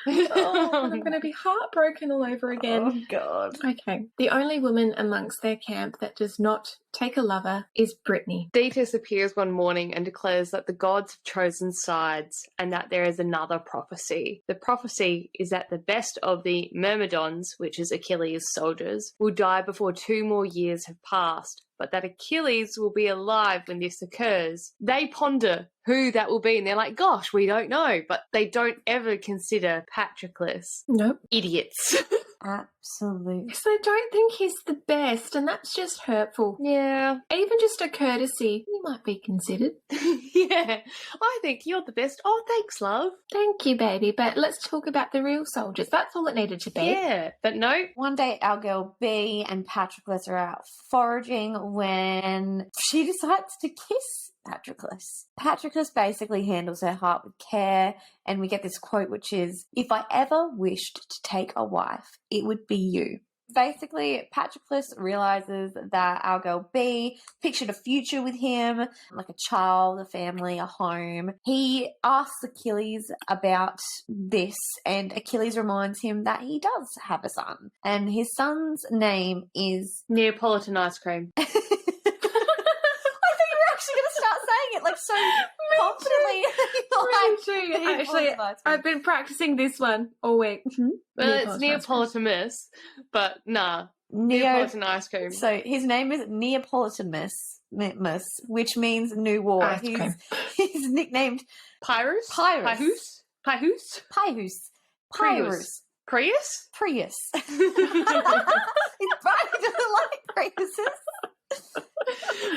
S2: Oh, and I'm going to be heartbroken all over again.
S3: Oh, God.
S2: Okay. The only woman amongst their camp that does not take a lover is Briony.
S1: Thetis appears one morning and declares that the gods have chosen sides and that there is another prophecy. The prophecy is that the best of the Myrmidons, which is Achilles' soldiers, will die before 2 more years have passed, but that Achilles will be alive when this occurs. They ponder who that will be, and they're like, gosh, we don't know, but they don't ever consider Patroclus.
S2: Nope.
S1: Idiots.
S3: Absolutely.
S2: Because I don't think he's the best, and that's just hurtful.
S1: Yeah.
S2: Even just a courtesy, he might be considered.
S1: Yeah. I think you're the best. Oh, thanks, love.
S2: Thank you, baby, but let's talk about the real soldiers. That's all it needed to be.
S1: Yeah. But no.
S3: One day, our girl B and Patroclus are out foraging when she decides to kiss Patroclus. Patroclus basically handles her heart with care, and we get this quote which is, "If I ever wished to take a wife, it would be you." Basically, Patroclus realizes that our girl B pictured a future with him, like a child, a family, a home. He asks Achilles about this, and Achilles reminds him that he does have a son, and his son's name is
S1: Neapolitan ice cream.
S3: I thought you were actually going to start saying it like so confidently.
S2: Actually, I've been practicing this one all week.
S1: Well, it's Neapolitamus, but nah. Neapolitan ice cream.
S3: So his name is Neapolitamus, which means new war.
S2: Ice cream.
S3: He's nicknamed
S1: Pyrrhus?
S3: Pyrrhus.
S1: Pyrrhus?
S3: Pyrrhus. Pyrrhus.
S1: Prius?
S3: Prius. His body doesn't like Priuses.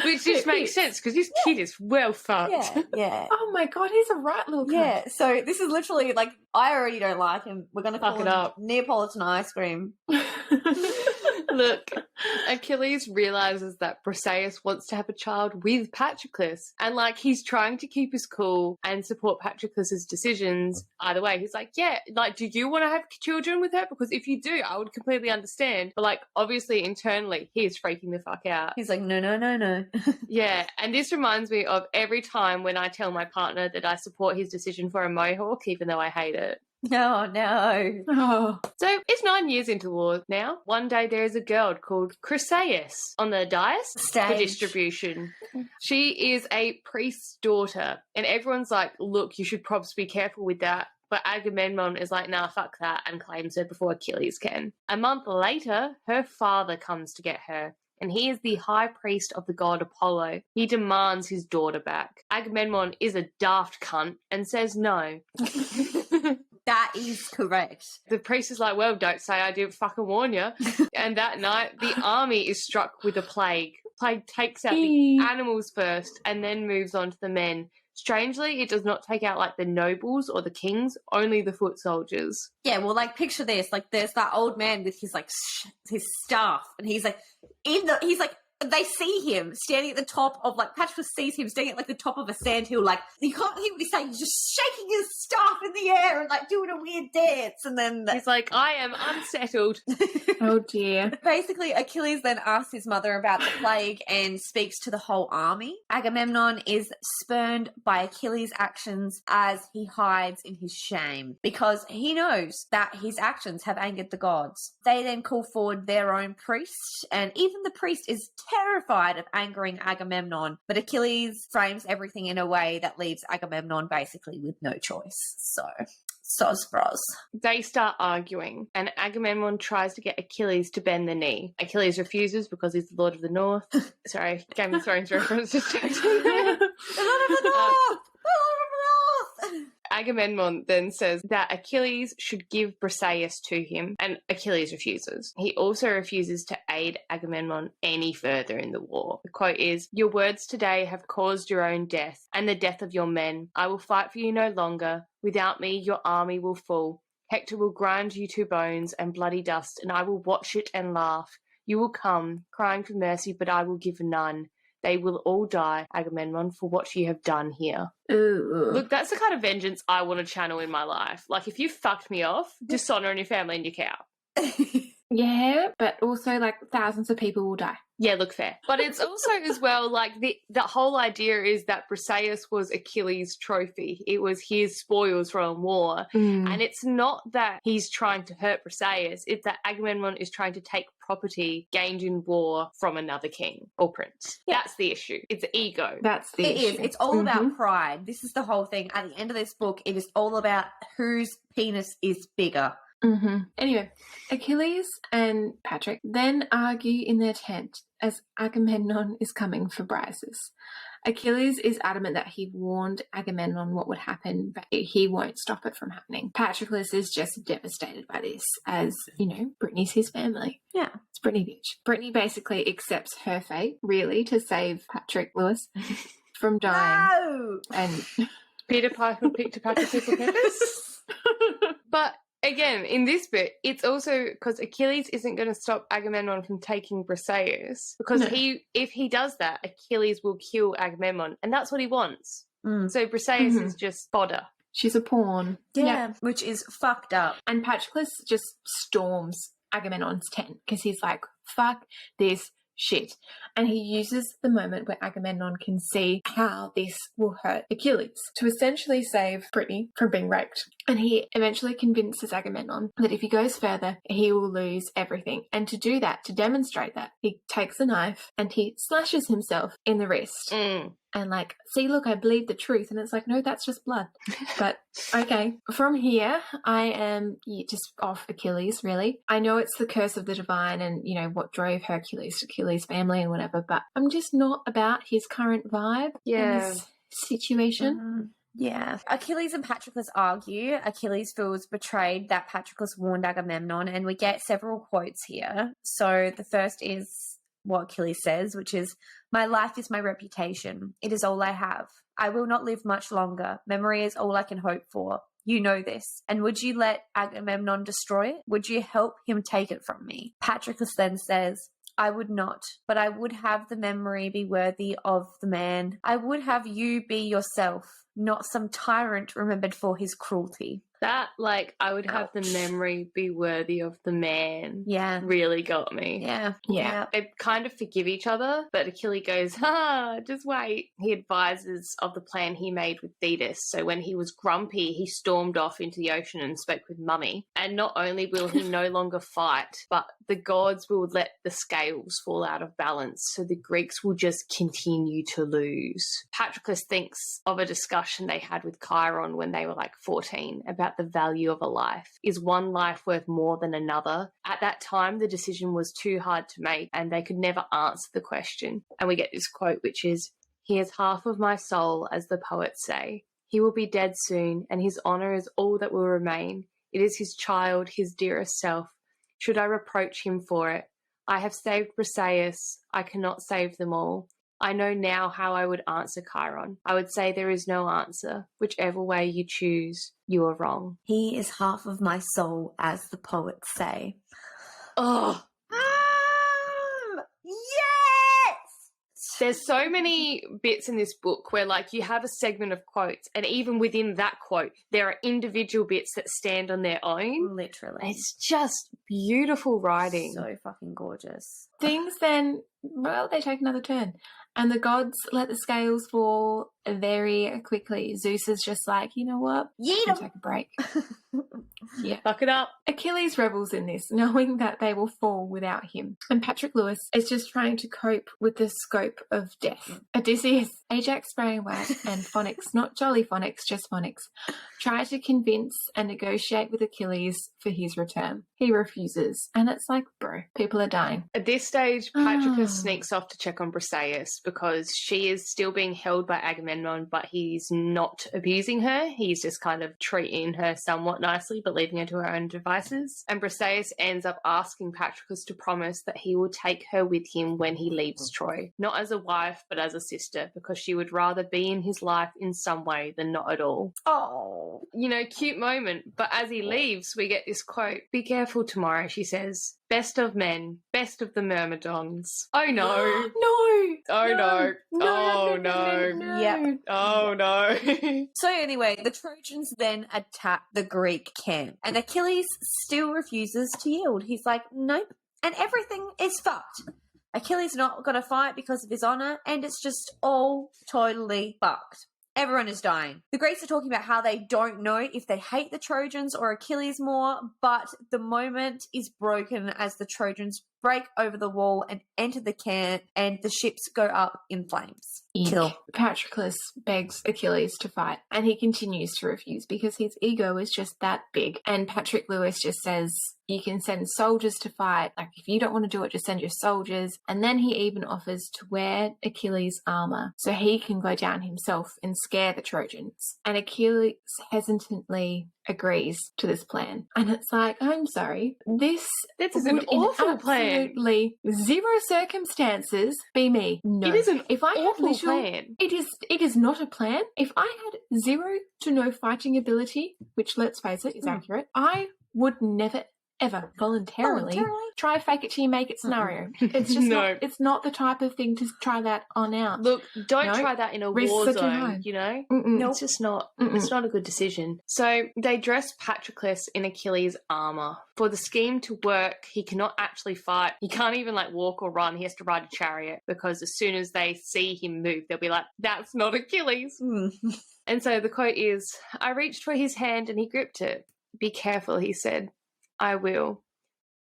S1: Which just makes sense because this kid is well fucked.
S3: Yeah.
S2: Oh my god, he's a right little cunt.
S3: Yeah, so this is literally like, I already don't like him. We're going to call
S1: Fuck it
S3: him
S1: up.
S3: Neapolitan ice cream.
S1: Look, Achilles realizes that Briseis wants to have a child with Patroclus. And, like, he's trying to keep his cool and support Patroclus's decisions. Either way, he's like, yeah, like, do you want to have children with her? Because if you do, I would completely understand. But, like, obviously, internally, he is freaking the fuck out.
S3: He's like, no.
S1: Yeah, and this reminds me of every time when I tell my partner that I support his decision for a mohawk, even though I hate it.
S3: No.
S2: Oh.
S1: So it's 9 years into war now. One day there is a girl called Chryseis on the dais for
S3: Stage.
S1: distribution. She is a priest's daughter, and everyone's like, look, you should probably be careful with that. But Agamemnon is like, nah, fuck that, and claims her before Achilles can. A month later, her father comes to get her, and he is the high priest of the god Apollo. He demands his daughter back. Agamemnon is a daft cunt and says no.
S3: That is correct.
S1: The priest is like, well, don't say I didn't fucking warn you. And that night, the army is struck with a plague. Plague takes out the animals first and then moves on to the men. Strangely, it does not take out, like, the nobles or the kings, only the foot soldiers.
S3: Yeah, well, like, picture this. Like, there's that old man with his, like, his staff, and he's, like, he's, like, they see him standing at the top of, like, Patroclus sees him standing at, like, the top of a sandhill, like, you can't hear what he's saying, he's just shaking his staff in the air and, like, doing a weird dance, and then...
S1: He's like, I am unsettled.
S2: Oh, dear.
S3: Basically, Achilles then asks his mother about the plague and speaks to the whole army. Agamemnon is spurned by Achilles' actions as he hides in his shame, because he knows that his actions have angered the gods. They then call forward their own priest, and even the priest is terrified of angering Agamemnon, but Achilles frames everything in a way that leaves Agamemnon basically with no choice. So, soz froz.
S1: They start arguing, and Agamemnon tries to get Achilles to bend the knee. Achilles refuses because he's the Lord of the North. Sorry, Game of Thrones reference.
S3: The Lord of the North! The Lord of the North!
S1: Agamemnon then says that Achilles should give Briseis to him, and Achilles refuses. He also refuses to aid Agamemnon any further in the war. The quote is, "Your words today have caused your own death and the death of your men. I will fight for you no longer. Without me, your army will fall. Hector will grind you to bones and bloody dust, and I will watch it and laugh. You will come, crying for mercy, but I will give none. They will all die, Agamemnon, for what you have done here."
S2: Ooh.
S1: Look, that's the kind of vengeance I want to channel in my life. Like, if you fucked me off, dishonor in your family and your cow.
S2: Yeah, but also, like, thousands of people will die.
S1: Yeah, look, fair. But it's also as well, like, the whole idea is that Briseis was Achilles' trophy. It was his spoils from war. And it's not that he's trying to hurt Briseis. It's that Agamemnon is trying to take property gained in war from another king or prince. Yeah. That's the issue. It's ego.
S2: That's the issue.
S3: It is. It's all about pride. This is the whole thing. At the end of this book, it is all about whose penis is bigger.
S2: Anyway, Achilles and Patrick then argue in their tent as Agamemnon is coming for Briseis. Achilles is adamant that he warned Agamemnon what would happen, but he won't stop it from happening. Patroclus is just devastated by this, as, you know, Brittany's his family.
S3: Yeah.
S2: It's Brittany, bitch. Brittany basically accepts her fate, really, to save Patrick Lewis from dying.
S3: No!
S2: And
S1: Peter Piper picked a pack of people peppers. But again, in this bit, it's also because Achilles isn't going to stop Agamemnon from taking Briseis, because
S2: No.
S1: if he does that, Achilles will kill Agamemnon, and that's what he wants.
S3: Mm.
S1: So Briseis is just fodder.
S2: She's a pawn.
S3: Yeah, which is fucked up.
S2: And Patroclus just storms Agamemnon's tent because he's like, fuck this shit. And he uses the moment where Agamemnon can see how this will hurt Achilles to essentially save Brittany from being raped. And he eventually convinces Agamemnon that if he goes further, he will lose everything. And to do that, to demonstrate that, he takes a knife and he slashes himself in the wrist.
S1: Mm.
S2: And like, see, look, I believe the truth. And it's like, no, that's just blood. But okay, from here, I am just off Achilles, really. I know it's the curse of the divine and, you know, what drove Hercules to kill his family and whatever, but I'm just not about his current vibe in this situation.
S3: Mm-hmm. Yeah. Achilles and Patroclus argue. Achilles feels betrayed that Patroclus warned Agamemnon, and we get several quotes here. So the first is what Achilles says, which is, "My life is my reputation. It is all I have. I will not live much longer. Memory is all I can hope for. You know this. And would you let Agamemnon destroy it? Would you help him take it from me?" Patroclus then says, "I would not, but I would have the memory be worthy of the man. I would have you be yourself, not some tyrant remembered for his cruelty."
S1: That, like, I would have the
S3: Ouch.
S1: memory be worthy of the man.
S3: Yeah.
S1: Really got me.
S3: Yeah.
S2: Yeah.
S1: They kind of forgive each other, but Achilles goes, just wait. He advises of the plan he made with Thetis. So when he was grumpy, he stormed off into the ocean and spoke with Mummy. And not only will he no longer fight, but the gods will let the scales fall out of balance. So the Greeks will just continue to lose. Patroclus thinks of a discussion they had with Chiron when they were like 14 about the value of a life. Is one life worth more than another? At that time, the decision was too hard to make and they could never answer the question. And we get this quote, which is, "He is half of my soul, as the poets say. He will be dead soon, and his honour is all that will remain. It is his child, his dearest self. Should I reproach him for it? I have saved Briseis. I cannot save them all. I know now how I would answer Chiron. I would say there is no answer. Whichever way you choose, you are wrong."
S3: He is half of my soul, as the poets say.
S1: Oh,
S3: Yes!
S1: there's so many bits in this book where, like, you have a segment of quotes, and even within that quote, there are individual bits that stand on their own.
S3: Literally.
S1: It's just beautiful writing.
S3: So fucking gorgeous.
S2: Things then, well, they take another turn. And the gods let the scales fall very quickly. Zeus is just like, you know what?
S3: Yeet 'em.
S2: Take a break. Yeah.
S1: Fuck it up.
S2: Achilles revels in this, knowing that they will fall without him. And Patroclus is just trying to cope with the scope of death. Odysseus, Ajax Brainwag, and Phonics, not Jolly Phonics, just Phonics, try to convince and negotiate with Achilles for his return. He refuses. And it's like, bro, people are dying.
S1: At this stage, Patroclus sneaks off to check on Briseis because she is still being held by Agamemnon, but he's not abusing her. He's just kind of treating her somewhat nicely, but leaving her to her own devices. And Briseis ends up asking Patroclus to promise that he will take her with him when he leaves Troy. Not as a wife, but as a sister, because she would rather be in his life in some way than not at all.
S3: Oh.
S1: You know, cute moment. But as he leaves, we get this quote. "Be careful tomorrow," she says. "Best of men, best of the myrmidons." Oh no.
S2: No!
S1: Oh no.
S2: No,
S1: Oh no.
S3: Yep.
S1: Oh no.
S3: So anyway, the Trojans then attack the Greek camp, and Achilles still refuses to yield. He's like, nope, and everything is fucked. Achilles not going to fight because of his honor, and it's just all totally fucked. Everyone is dying. The Greeks are talking about how they don't know if they hate the Trojans or Achilles more, but the moment is broken as the Trojans break over the wall and enter the camp, and the ships go up in flames. Kill.
S2: Patroclus begs Achilles to fight, and he continues to refuse because his ego is just that big. And Patroclus just says, you can send soldiers to fight. Like, if you don't want to do it, just send your soldiers. And then he even offers to wear Achilles' armor so he can go down himself and scare the Trojans. And Achilles hesitantly agrees to this plan. And it's like, I'm sorry, this
S1: is an
S2: would in
S1: awful plan.
S2: absolutely zero circumstances be me. No.
S1: It is an
S2: if I had
S1: awful
S2: little,
S1: plan.
S2: it is not a plan. If I had 0 to no fighting ability, which let's face it is accurate, I would never ever voluntarily try a fake it till you make it scenario. It's just it's not the type of thing to try that on out.
S1: Look, don't try that in a war zone, you know?
S2: Nope.
S1: It's just not it's not a good decision. So they dress Patroclus in Achilles' armor. For the scheme to work, he cannot actually fight. He can't even like walk or run. He has to ride a chariot because as soon as they see him move, they'll be like, that's not Achilles. And so the quote is, I reached for his hand and he gripped it. Be careful, he said. I will.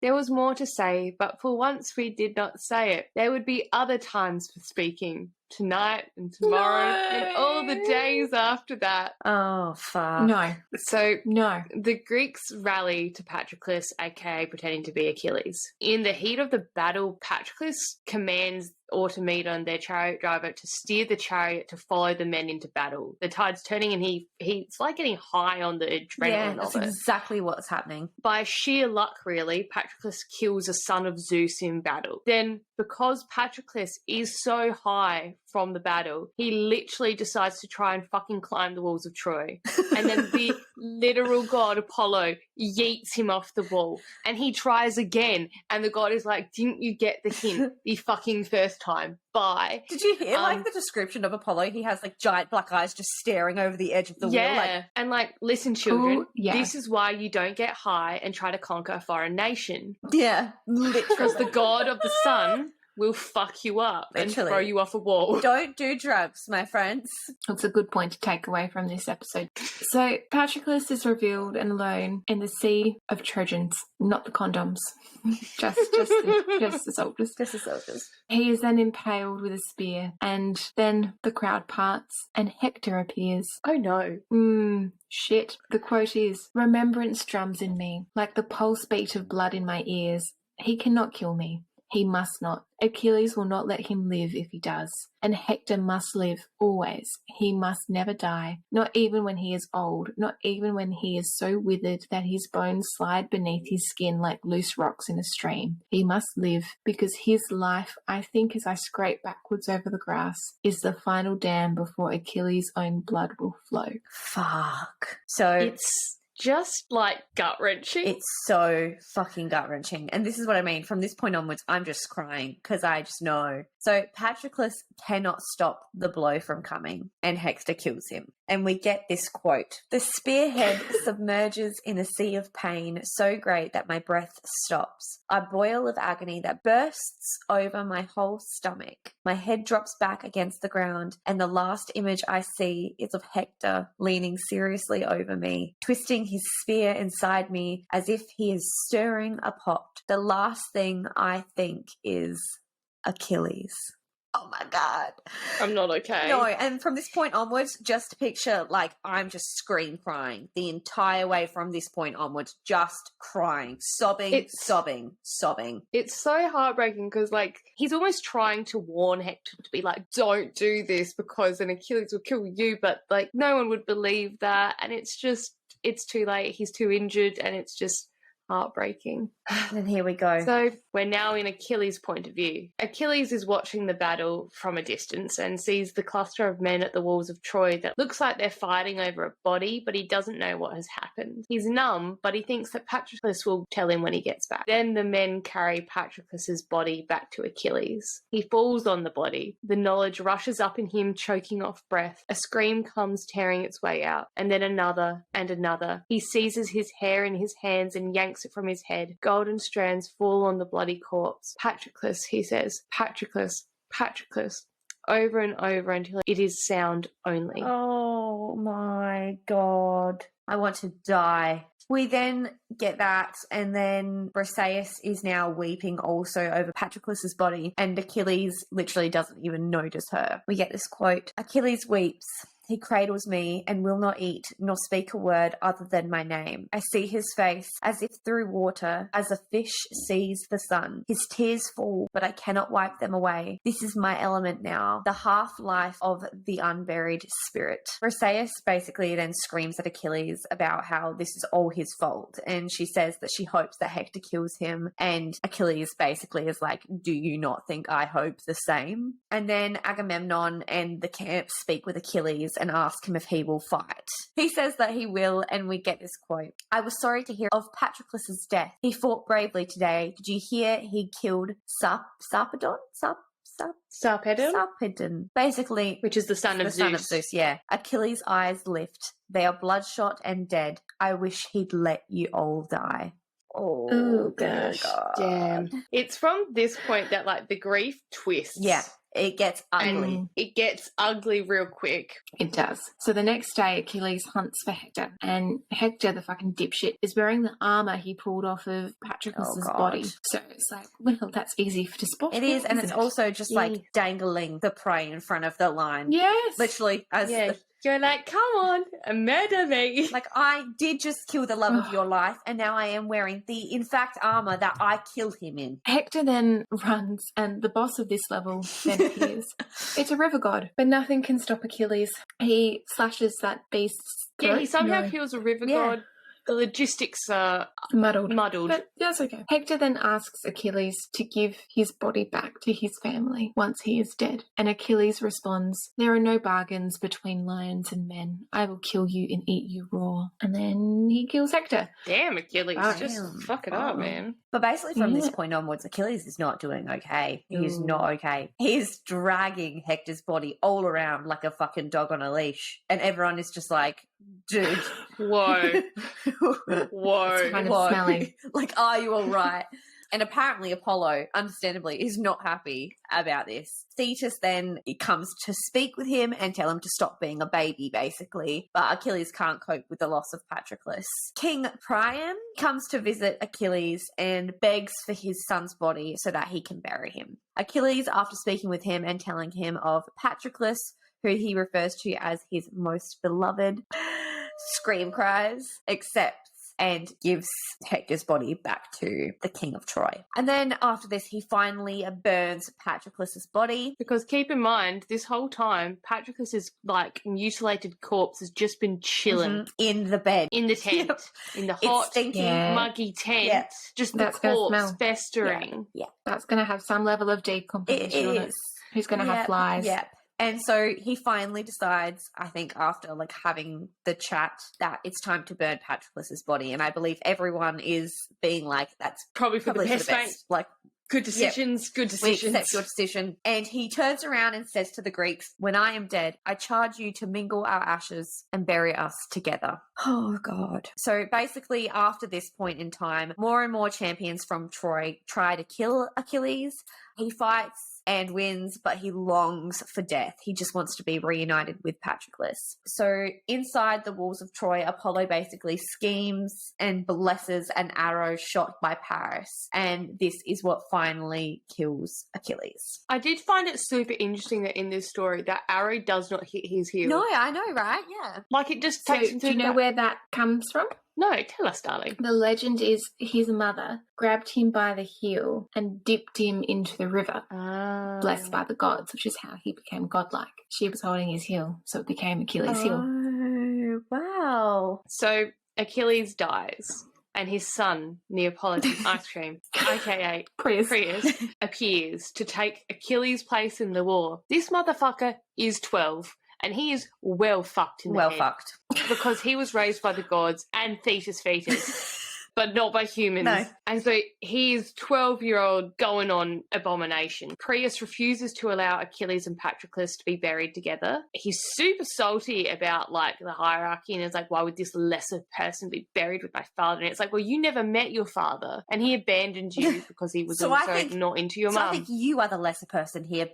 S1: There was more to say, but for once we did not say it. There would be other times for speaking. Tonight and tomorrow and all the days after that.
S3: Oh, fuck.
S2: No.
S1: So, the Greeks rally to Patroclus, aka pretending to be Achilles. In the heat of the battle, Patroclus commands Automedon, their chariot driver, to steer the chariot to follow the men into battle. The tide's turning and he's like getting high on the adrenaline
S3: that's
S1: of it.
S3: exactly what's happening.
S1: By sheer luck, really, Patroclus kills a son of Zeus in battle. Then, because Patroclus is so high from the battle, he literally decides to try and fucking climb the walls of Troy. And then the literal god Apollo yeets him off the wall. And he tries again. And the god is like, didn't you get the hint the fucking first time? Bye.
S3: Did you hear like the description of Apollo? He has like giant black eyes just staring over the edge of the wheel. Like,
S1: and like, listen, children, this is why you don't get high and try to conquer a foreign nation.
S3: Yeah, literally.
S1: Because the god of the sun will fuck you up and throw you off a wall.
S3: Don't do drugs, my friends.
S2: That's a good point to take away from this episode. So Patroclus is revealed and alone in the sea of Trojans, not the condoms. just the soldiers.
S3: Just the soldiers.
S2: He is then impaled with a spear, and then the crowd parts and Hector appears.
S1: Oh no.
S2: Shit. The quote is, remembrance drums in me, like the pulse beat of blood in my ears. He cannot kill me. He must not. Achilles will not let him live if he does. And Hector must live always. He must never die. Not even when he is old. Not even when he is so withered that his bones slide beneath his skin like loose rocks in a stream. He must live because his life, I think as I scrape backwards over the grass, is the final dam before Achilles' own blood will flow.
S3: Fuck. So
S1: it's just like gut-wrenching.
S3: It's so fucking gut-wrenching. And this is what I mean. From this point onwards, I'm just crying because I just know. So Patroclus cannot stop the blow from coming and Hector kills him. And we get this quote. The spearhead submerges in a sea of pain so great that my breath stops. A boil of agony that bursts over my whole stomach. My head drops back against the ground and the last image I see is of Hector leaning seriously over me, twisting his spear inside me as if he is stirring a pot. The last thing I think is Achilles. Oh my God.
S1: I'm not okay.
S3: No, and from this point onwards, just picture like I'm just scream crying the entire way from this point onwards, just crying, sobbing.
S1: It's so heartbreaking because like he's almost trying to warn Hector to be like, don't do this because an Achilles will kill you, but like no one would believe that, and it's too late. He's too injured and it's just heartbreaking.
S3: And here we go.
S1: So we're now in Achilles' point of view. Achilles is watching the battle from a distance and sees the cluster of men at the walls of Troy that looks like they're fighting over a body, but he doesn't know what has happened. He's numb, but he thinks that Patroclus will tell him when he gets back. Then the men carry Patroclus's body back to Achilles. He falls on the body. The knowledge rushes up in him, choking off breath. A scream comes tearing its way out, and then another and another. He seizes his hair in his hands and yanks it from his head. Golden strands fall on the bloody corpse. Patroclus, he says. Patroclus, Patroclus. Over and over until it is sound only.
S3: Oh my God. I want to die. We then get that, and then Briseis is now weeping also over Patroclus's body, and Achilles literally doesn't even notice her. We get this quote. Achilles weeps. He cradles me and will not eat nor speak a word other than my name. I see his face as if through water, as a fish sees the sun. His tears fall, but I cannot wipe them away. This is my element now, the half-life of the unburied spirit. Briseis basically then screams at Achilles about how this is all his fault, and she says that she hopes that Hector kills him, and Achilles basically is like, do you not think I hope the same? And then Agamemnon and the camp speak with Achilles, and ask him if he will fight. He says that he will, and we get this quote. I was sorry to hear of Patroclus' death. He fought bravely today. Did you hear he killed Sarpedon? Sarpedon. Basically,
S1: which is the son of Zeus.
S3: Yeah. Achilles' eyes lift. They are bloodshot and dead. I wish he'd let you all die.
S2: Oh gosh.
S3: God.
S1: Damn. It's from this point that like the grief twists.
S3: Yeah. It gets ugly.
S1: And it gets ugly real quick.
S2: It does. So the next day, Achilles hunts for Hector, and Hector, the fucking dipshit, is wearing the armour he pulled off of Patroclus' body. So it's like, well, that's easy to spot.
S3: It is, and it's also just like dangling the prey in front of the line.
S2: Yes.
S3: Literally.
S1: You're like, come on, murder me.
S3: Like, I did just kill the love of your life, and now I am wearing the, in fact, armour that I killed him in.
S2: Hector then runs, and the boss of this level then appears. It's a river god, but nothing can stop Achilles. He slashes that beast's throat.
S1: Yeah, he somehow kills a river god. The logistics are muddled.
S2: But that's okay. Hector then asks Achilles to give his body back to his family once he is dead. And Achilles responds, there are no bargains between lions and men. I will kill you and eat you raw. And then he kills Hector.
S1: Damn, Achilles. Just fuck it up, man.
S3: But basically from this point onwards, Achilles is not doing okay. He's not okay. He's dragging Hector's body all around like a fucking dog on a leash. And everyone is just like, dude.
S1: Whoa. Whoa.
S2: It's kind of smelly.
S3: Like, are you all right? And apparently Apollo, understandably, is not happy about this. Thetis then comes to speak with him and tell him to stop being a baby, basically. But Achilles can't cope with the loss of Patroclus. King Priam comes to visit Achilles and begs for his son's body so that he can bury him. Achilles, after speaking with him and telling him of Patroclus, who he refers to as his most beloved, scream cries, accepts and gives Hector's body back to the king of Troy. And then after this, he finally burns Patroclus' body.
S1: Because keep in mind, this whole time, Patroclus' like mutilated corpse has just been chilling
S3: in the bed,
S1: in the tent, in the hot,
S3: stinking,
S1: muggy tent. Just the corpse festering.
S3: Yeah,
S2: that's going to have some level of decomposition on it. Who's going to have flies?
S3: Yeah. And so he finally decides, I think after like having the chat, that it's time to burn Patroclus' body. And I believe everyone is being like, that's
S1: probably for the best. Mate.
S3: Like,
S1: good decisions, good decisions.
S3: We accept your decision. And he turns around and says to the Greeks, when I am dead, I charge you to mingle our ashes and bury us together. Oh, God. So basically, after this point in time, more and more champions from Troy try to kill Achilles. He fights and wins, but he longs for death. He just wants to be reunited with Patroclus. So inside the walls of Troy, Apollo basically schemes and blesses an arrow shot by Paris. And this is what finally kills Achilles.
S1: I did find it super interesting that in this story, that arrow does not hit his heel.
S3: No, I know, right? Yeah.
S1: Like it just takes him to
S2: do you know where that comes from?
S1: No, tell us, darling.
S2: The legend is his mother grabbed him by the heel and dipped him into the river, blessed by the gods, which is how he became godlike. She was holding his heel, so it became Achilles' heel.
S3: Oh, wow.
S1: So Achilles dies, and his son, Neapolitan Ice Cream, aka Prius, appears to take Achilles' place in the war. This motherfucker is 12. And he is well fucked in the head.
S3: Fucked.
S1: Because he was raised by the gods and fetus, but not by humans.
S3: No.
S1: And so he is 12-year-old going on abomination. Prius refuses to allow Achilles and Patroclus to be buried together. He's super salty about like the hierarchy and is like, why would this lesser person be buried with my father? And it's like, well, you never met your father and he abandoned you because he was not into your mum.
S3: I think you are the lesser person here,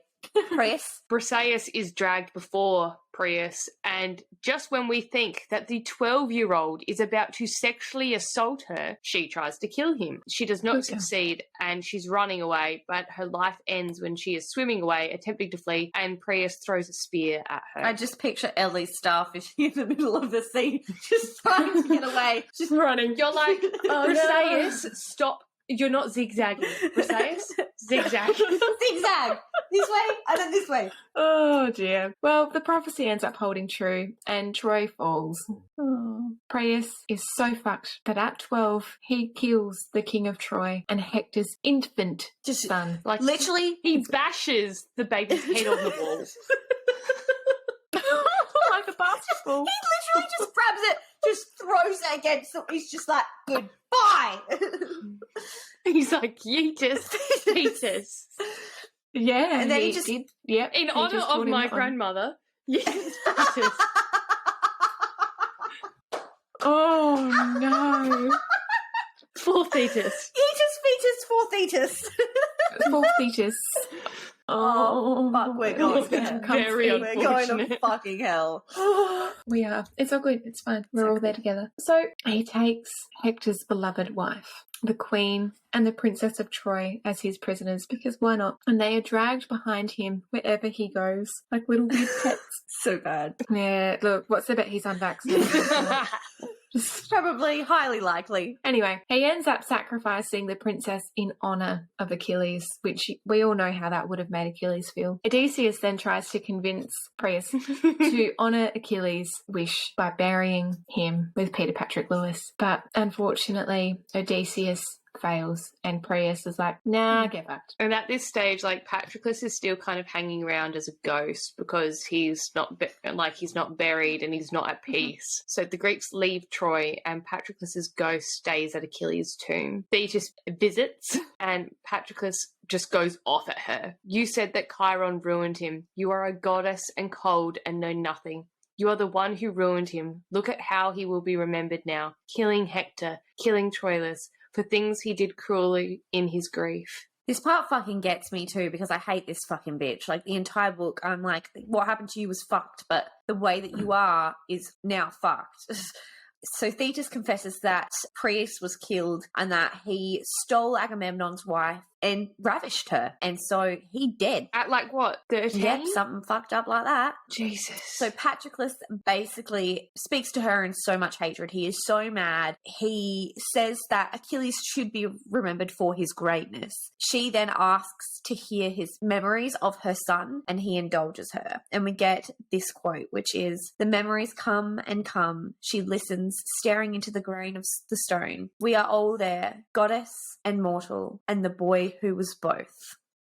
S3: Prius.
S1: Briseis is dragged before Prius, and just when we think that the 12-year-old is about to sexually assault her, she tries to kill him. She does not succeed, and she's running away, but her life ends when she is swimming away, attempting to flee, and Prius throws a spear at her.
S3: I just picture Ellie starfish in the middle of the sea, just trying to get away.
S1: Just running. You're like, Briseis, stop. You're not zigzagging. Briseis, zigzag.
S3: Zigzag. This way and then this way.
S2: Oh, dear. Well, the prophecy ends up holding true, and Troy falls. Oh. Prius is so fucked that at 12, he kills the king of Troy and Hector's infant son.
S1: Like,
S3: literally,
S1: he bashes the baby's head on the wall.
S2: Like a basketball.
S3: He literally just grabs it, just throws it against him. He's just like, goodbye.
S1: He's like, yeetus, fetus.
S2: Yeah,
S3: And then he just-
S2: did. Yep.
S1: In
S2: he
S1: honor
S2: just
S1: of
S2: taught him
S1: my
S2: that one.
S1: grandmother, yeetus, fetus.
S2: Oh no.
S1: For fetus.
S3: For fetus.
S2: Full fetus.
S3: Oh, fuck, we're going
S2: It's getting
S3: to
S1: Very
S2: comfy.
S3: We're going to
S1: unfortunate.
S3: fucking hell.
S2: We are. It's all good. It's fine. We're all there together. So he takes Hector's beloved wife, the Queen, and the Princess of Troy as his prisoners, because why not? And they are dragged behind him wherever he goes, like little weird pets.
S3: So bad.
S2: Yeah, look, what's the bet he's unvaccinated? Just
S3: Probably, highly likely.
S2: Anyway, he ends up sacrificing the princess in honour of Achilles, which we all know how that would have made Achilles feel. Odysseus then tries to convince Prius to honour Achilles' wish by burying him with Peter Patroclus. But unfortunately, Odysseus fails and Prius is like, nah, get fucked.
S1: And at this stage, like, Patroclus is still kind of hanging around as a ghost because he's not he's not buried and he's not at peace. So the Greeks leave Troy and Patroclus's ghost stays at Achilles' tomb. Thetis visits and Patroclus just goes off at her. You said that Chiron ruined him. You are a goddess and cold and know nothing. You are the one who ruined him. Look at how he will be remembered now. Killing Hector, killing Troilus, for things he did cruelly in his grief.
S3: This part fucking gets me too because I hate this fucking bitch. Like the entire book, I'm like, what happened to you was fucked, but the way that you are is now fucked. So Thetis confesses that Prius was killed and that he stole Agamemnon's wife and ravished her. And so he dead.
S1: At like what, 13?
S3: Yep, something fucked up like that.
S1: Jesus.
S3: So Patroclus basically speaks to her in so much hatred. He is so mad. He says that Achilles should be remembered for his greatness. She then asks to hear his memories of her son, and he indulges her. And we get this quote, which is, "The memories come and come. She listens, staring into the grain of the stone. We are all there, goddess and mortal, and the boy who was both."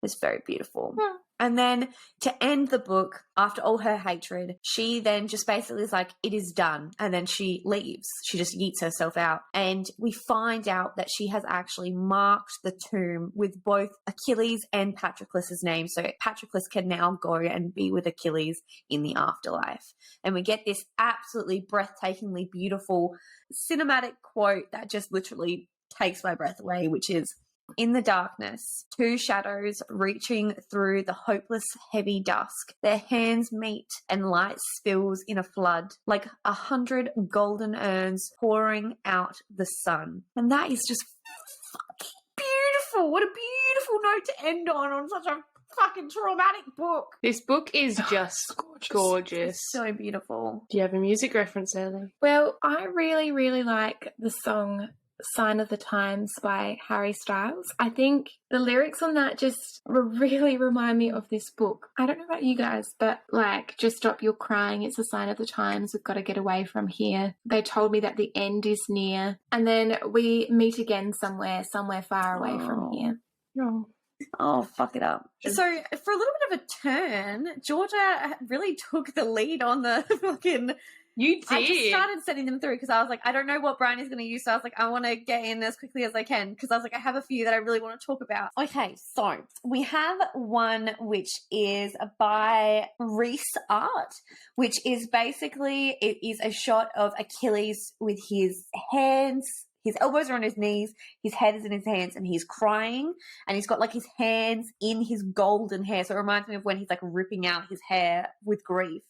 S3: It's very beautiful.
S2: Yeah.
S3: And then to end the book, after all her hatred, she then just basically is like, it is done. And then she leaves. She just yeets herself out. And we find out that she has actually marked the tomb with both Achilles and Patroclus's name. So Patroclus can now go and be with Achilles in the afterlife. And we get this absolutely breathtakingly beautiful cinematic quote that just literally takes my breath away, which is, "In the darkness, two shadows reaching through the hopeless heavy dusk, their hands meet and light spills in a flood, like 100 golden urns pouring out the sun." And that is just fucking beautiful. What a beautiful note to end on such a fucking traumatic book.
S1: This book is just gorgeous.
S3: It's so beautiful.
S1: Do you have a music reference, Ellie?
S2: Well, I really, really like the song Sign of the Times by Harry Styles. I think the lyrics on that just really remind me of this book. I don't know about you guys, but like, just stop your crying. It's a sign of the times. We've got to get away from here. They told me that the end is near. And then we meet again somewhere far away from here.
S1: No.
S3: Oh, fuck it up. So, for a little bit of a turn, Georgia really took the lead on the fucking...
S1: You did.
S3: I just started sending them through because I was like, I don't know what Briony's going to use, so I was like, I want to get in as quickly as I can because I was like, I have a few that I really want to talk about. Okay, so we have one which is by Reese Art, which is basically, it is a shot of Achilles with his hands. His elbows are on his knees, his head is in his hands, and he's crying, and he's got like his hands in his golden hair. So it reminds me of when he's like ripping out his hair with grief.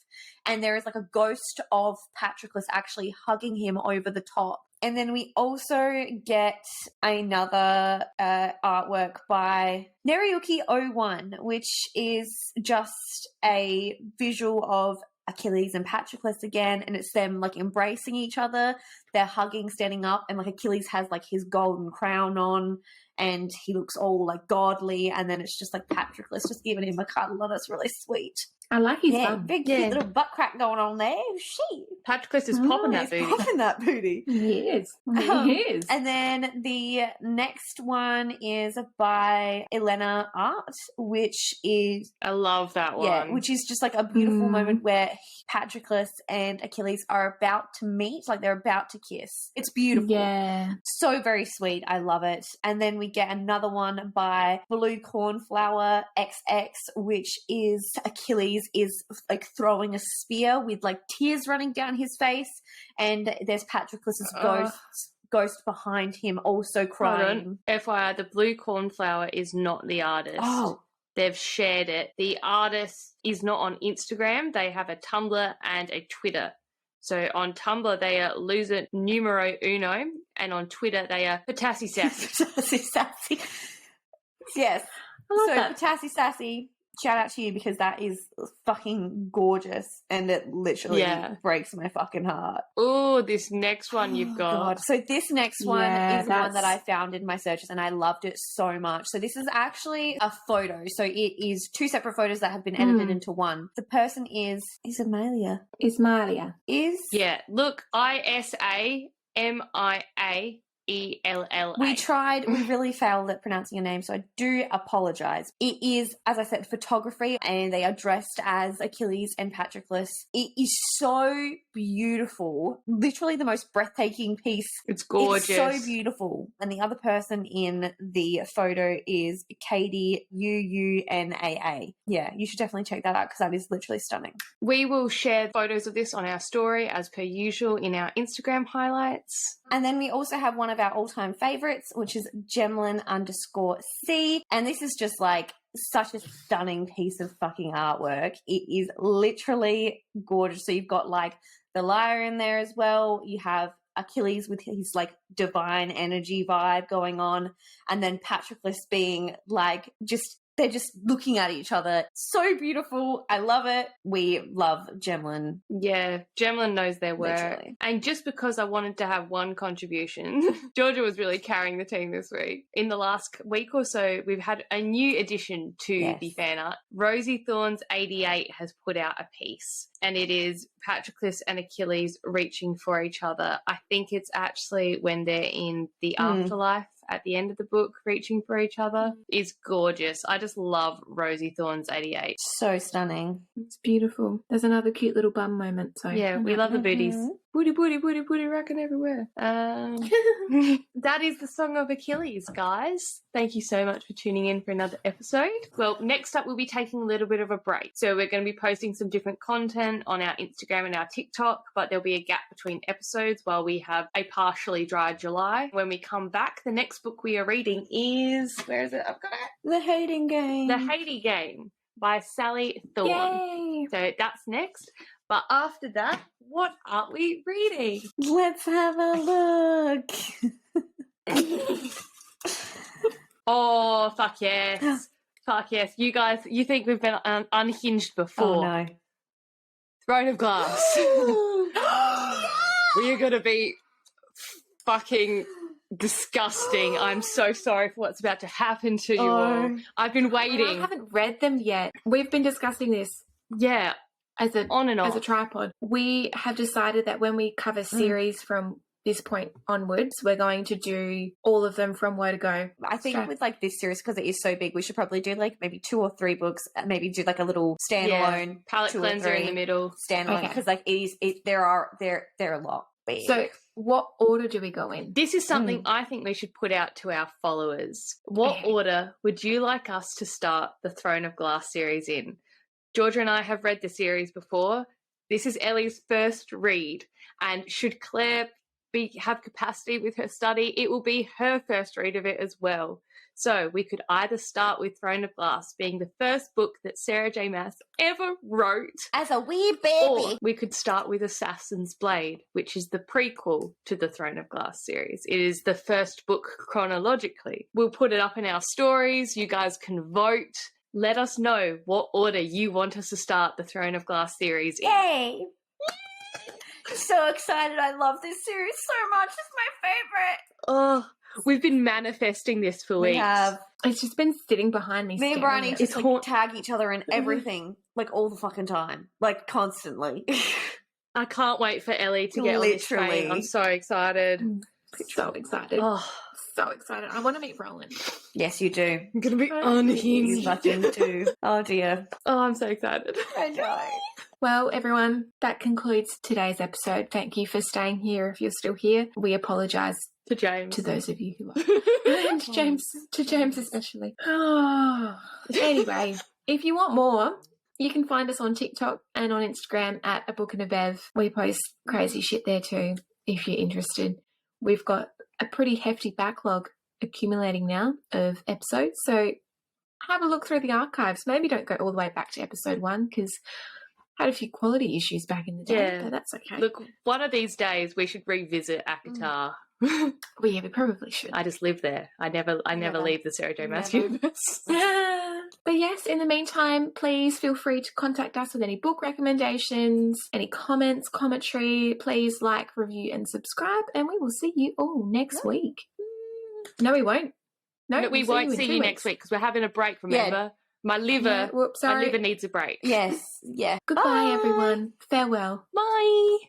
S3: And there is like a ghost of Patroclus actually hugging him over the top. And then we also get another artwork by Neriyuki01, which is just a visual of Achilles and Patroclus again, and it's them like embracing each other. They're hugging, standing up, and like Achilles has like his golden crown on, and he looks all like godly, and then it's just like Patroclus just giving him a cuddle, and it's really sweet.
S2: I like his
S3: Yeah,
S2: bum.
S3: big cute little butt crack going on there. Shit.
S1: Patroclus is popping that
S3: He's
S1: booty.
S3: popping that booty.
S2: He is. He is.
S3: And then the next one is by Elena Art, which is
S1: I love that one.
S3: yeah, which is just like a beautiful moment where Patroclus and Achilles are about to meet, like they're about to kiss. It's beautiful.
S2: Yeah.
S3: So very sweet. I love it. And then we get another one by Blue Cornflower XX, which is Achilles is like throwing a spear with like tears running down his face, and there's Patroclus's ghost behind him also crying.
S1: FYI, the Blue Cornflower is not the artist.
S3: Oh.
S1: They've shared it. The artist is not on Instagram. They have a Tumblr and a Twitter. So on Tumblr, they are loser numero uno, and on Twitter, they are Potassi Sassy.
S3: Potassi Sassy. Yes.
S2: I love that.
S3: Potassi Sassy, shout out to you because that is fucking gorgeous and it literally breaks my fucking heart.
S1: Oh, this next one you've got.
S3: God. So this next one is the one
S2: that's-
S3: that I found in my searches and I loved it so much. So this is actually a photo. So it is two separate photos that have been edited into one. The person is Amalia.
S2: Ismailia.
S1: Yeah, look, ISAMIAELLA.
S3: We tried, we really failed at pronouncing a name, so I do apologize. It is, as I said, photography, and they are dressed as Achilles and Patroclus. It is so beautiful. Literally the most breathtaking piece.
S1: It's gorgeous.
S3: It's so beautiful. And the other person in the photo is Katie UUNAA. Yeah, you should definitely check that out because that is literally stunning.
S1: We will share photos of this on our story as per usual in our Instagram highlights.
S3: And then we also have one of our all-time favorites, which is Gemlin_C. And this is just like such a stunning piece of fucking artwork. It is literally gorgeous. So you've got like the lyre in there as well. You have Achilles with his like divine energy vibe going on. And then Patroclus being like they're just looking at each other. So beautiful. I love it. We love Gemlin.
S1: Yeah, Gemlin knows their work.
S3: Literally.
S1: And just because I wanted to have one contribution, Georgia was really carrying the team this week. In the last week or so, we've had a new addition to the fan art. Rosie Thorns 88 has put out a piece, and it is Patroclus and Achilles reaching for each other. I think it's actually when they're in the afterlife. At the end of the book, reaching for each other is gorgeous. I just love Rosie Thorns 88.
S3: So stunning.
S2: It's beautiful. There's another cute little bum moment. So
S1: yeah, we love the booties. Booty, booty, booty, booty, rocking everywhere. That is the Song of Achilles, guys. Thank you so much for tuning in for another episode. Well, next up, we'll be taking a little bit of a break. So we're going to be posting some different content on our Instagram and our TikTok, but there'll be a gap between episodes while we have a partially dry July. When we come back, the next book we are reading is, where is it? I've got it.
S3: The Hating Game.
S1: The Hating Game by Sally Thorne.
S2: Yay!
S1: So that's next. But after that, what are we reading?
S3: Let's have a look.
S1: Oh, fuck yes. Fuck yes. You guys, you think we've been unhinged before.
S3: Oh, no.
S1: Throne of Glass. We are going to be fucking disgusting. I'm so sorry for what's about to happen to you all. I've been waiting.
S2: I haven't read them yet. We've been discussing this.
S1: Yeah.
S2: On and off. As a tripod. We have decided that when we cover series from this point onwards, we're going to do all of them from where to go.
S3: I think with like this series, because it is so big, we should probably do like maybe 2 or 3 books, maybe do like a little standalone
S1: palette cleanser in the middle.
S3: Standalone, because like they're a lot big.
S2: So what order do we go in?
S1: This is something I think we should put out to our followers. What order would you like us to start the Throne of Glass series in? Georgia and I have read the series before. This is Ellie's first read, and should Claire have capacity with her study, it will be her first read of it as well. So we could either start with Throne of Glass being the first book that Sarah J. Maas ever wrote.
S3: As a wee baby.
S1: Or we could start with Assassin's Blade, which is the prequel to the Throne of Glass series. It is the first book chronologically. We'll put it up in our stories. You guys can vote. Let us know what order you want us to start the Throne of Glass series in.
S3: Yay! So excited. I love this series so much. It's my favorite.
S1: Oh, we've been manifesting this for weeks.
S3: We have.
S2: It's just been sitting behind me.
S3: Me and Briony just like tag each other in everything. like all the fucking time, like constantly.
S1: I can't wait for Ellie to get on this train.
S3: Literally.
S1: I'm so excited.
S2: So excited.
S1: Oh,
S2: So excited. I want to meet Roland.
S3: Yes, you do.
S1: I'm going to be
S3: You
S1: unhinged.
S3: fucking do. Oh dear.
S1: Oh, I'm so excited.
S3: I know.
S2: Well, everyone, that concludes today's episode. Thank you for staying here if you're still here. We apologise
S1: To James.
S2: to those of you who are. And to James especially. Oh. Anyway, if you want more, you can find us on TikTok and on Instagram at A Book and a Bev. We post crazy shit there too, if you're interested. We've got a pretty hefty backlog accumulating now of episodes, so have a look through the archives. Maybe don't go all the way back to episode 1 because I had a few quality issues back in the day, but that's okay.
S1: Look, one of these days we should revisit Akatar.
S2: Well, yeah, we probably should.
S1: I just live there. I never leave the Sarah J. Maas
S3: Never.
S1: universe.
S2: But yes, in the meantime, please feel free to contact us with any book recommendations, any comments, commentary. Please like, review, and subscribe, and we will see you all next week. No, we won't. No,
S1: we won't see you next week because we're having a break, remember? My liver,
S2: Whoops, sorry.
S1: my liver needs a break.
S3: Yes. Yeah.
S2: Goodbye,
S3: Bye.
S2: everyone. Farewell.
S1: Bye.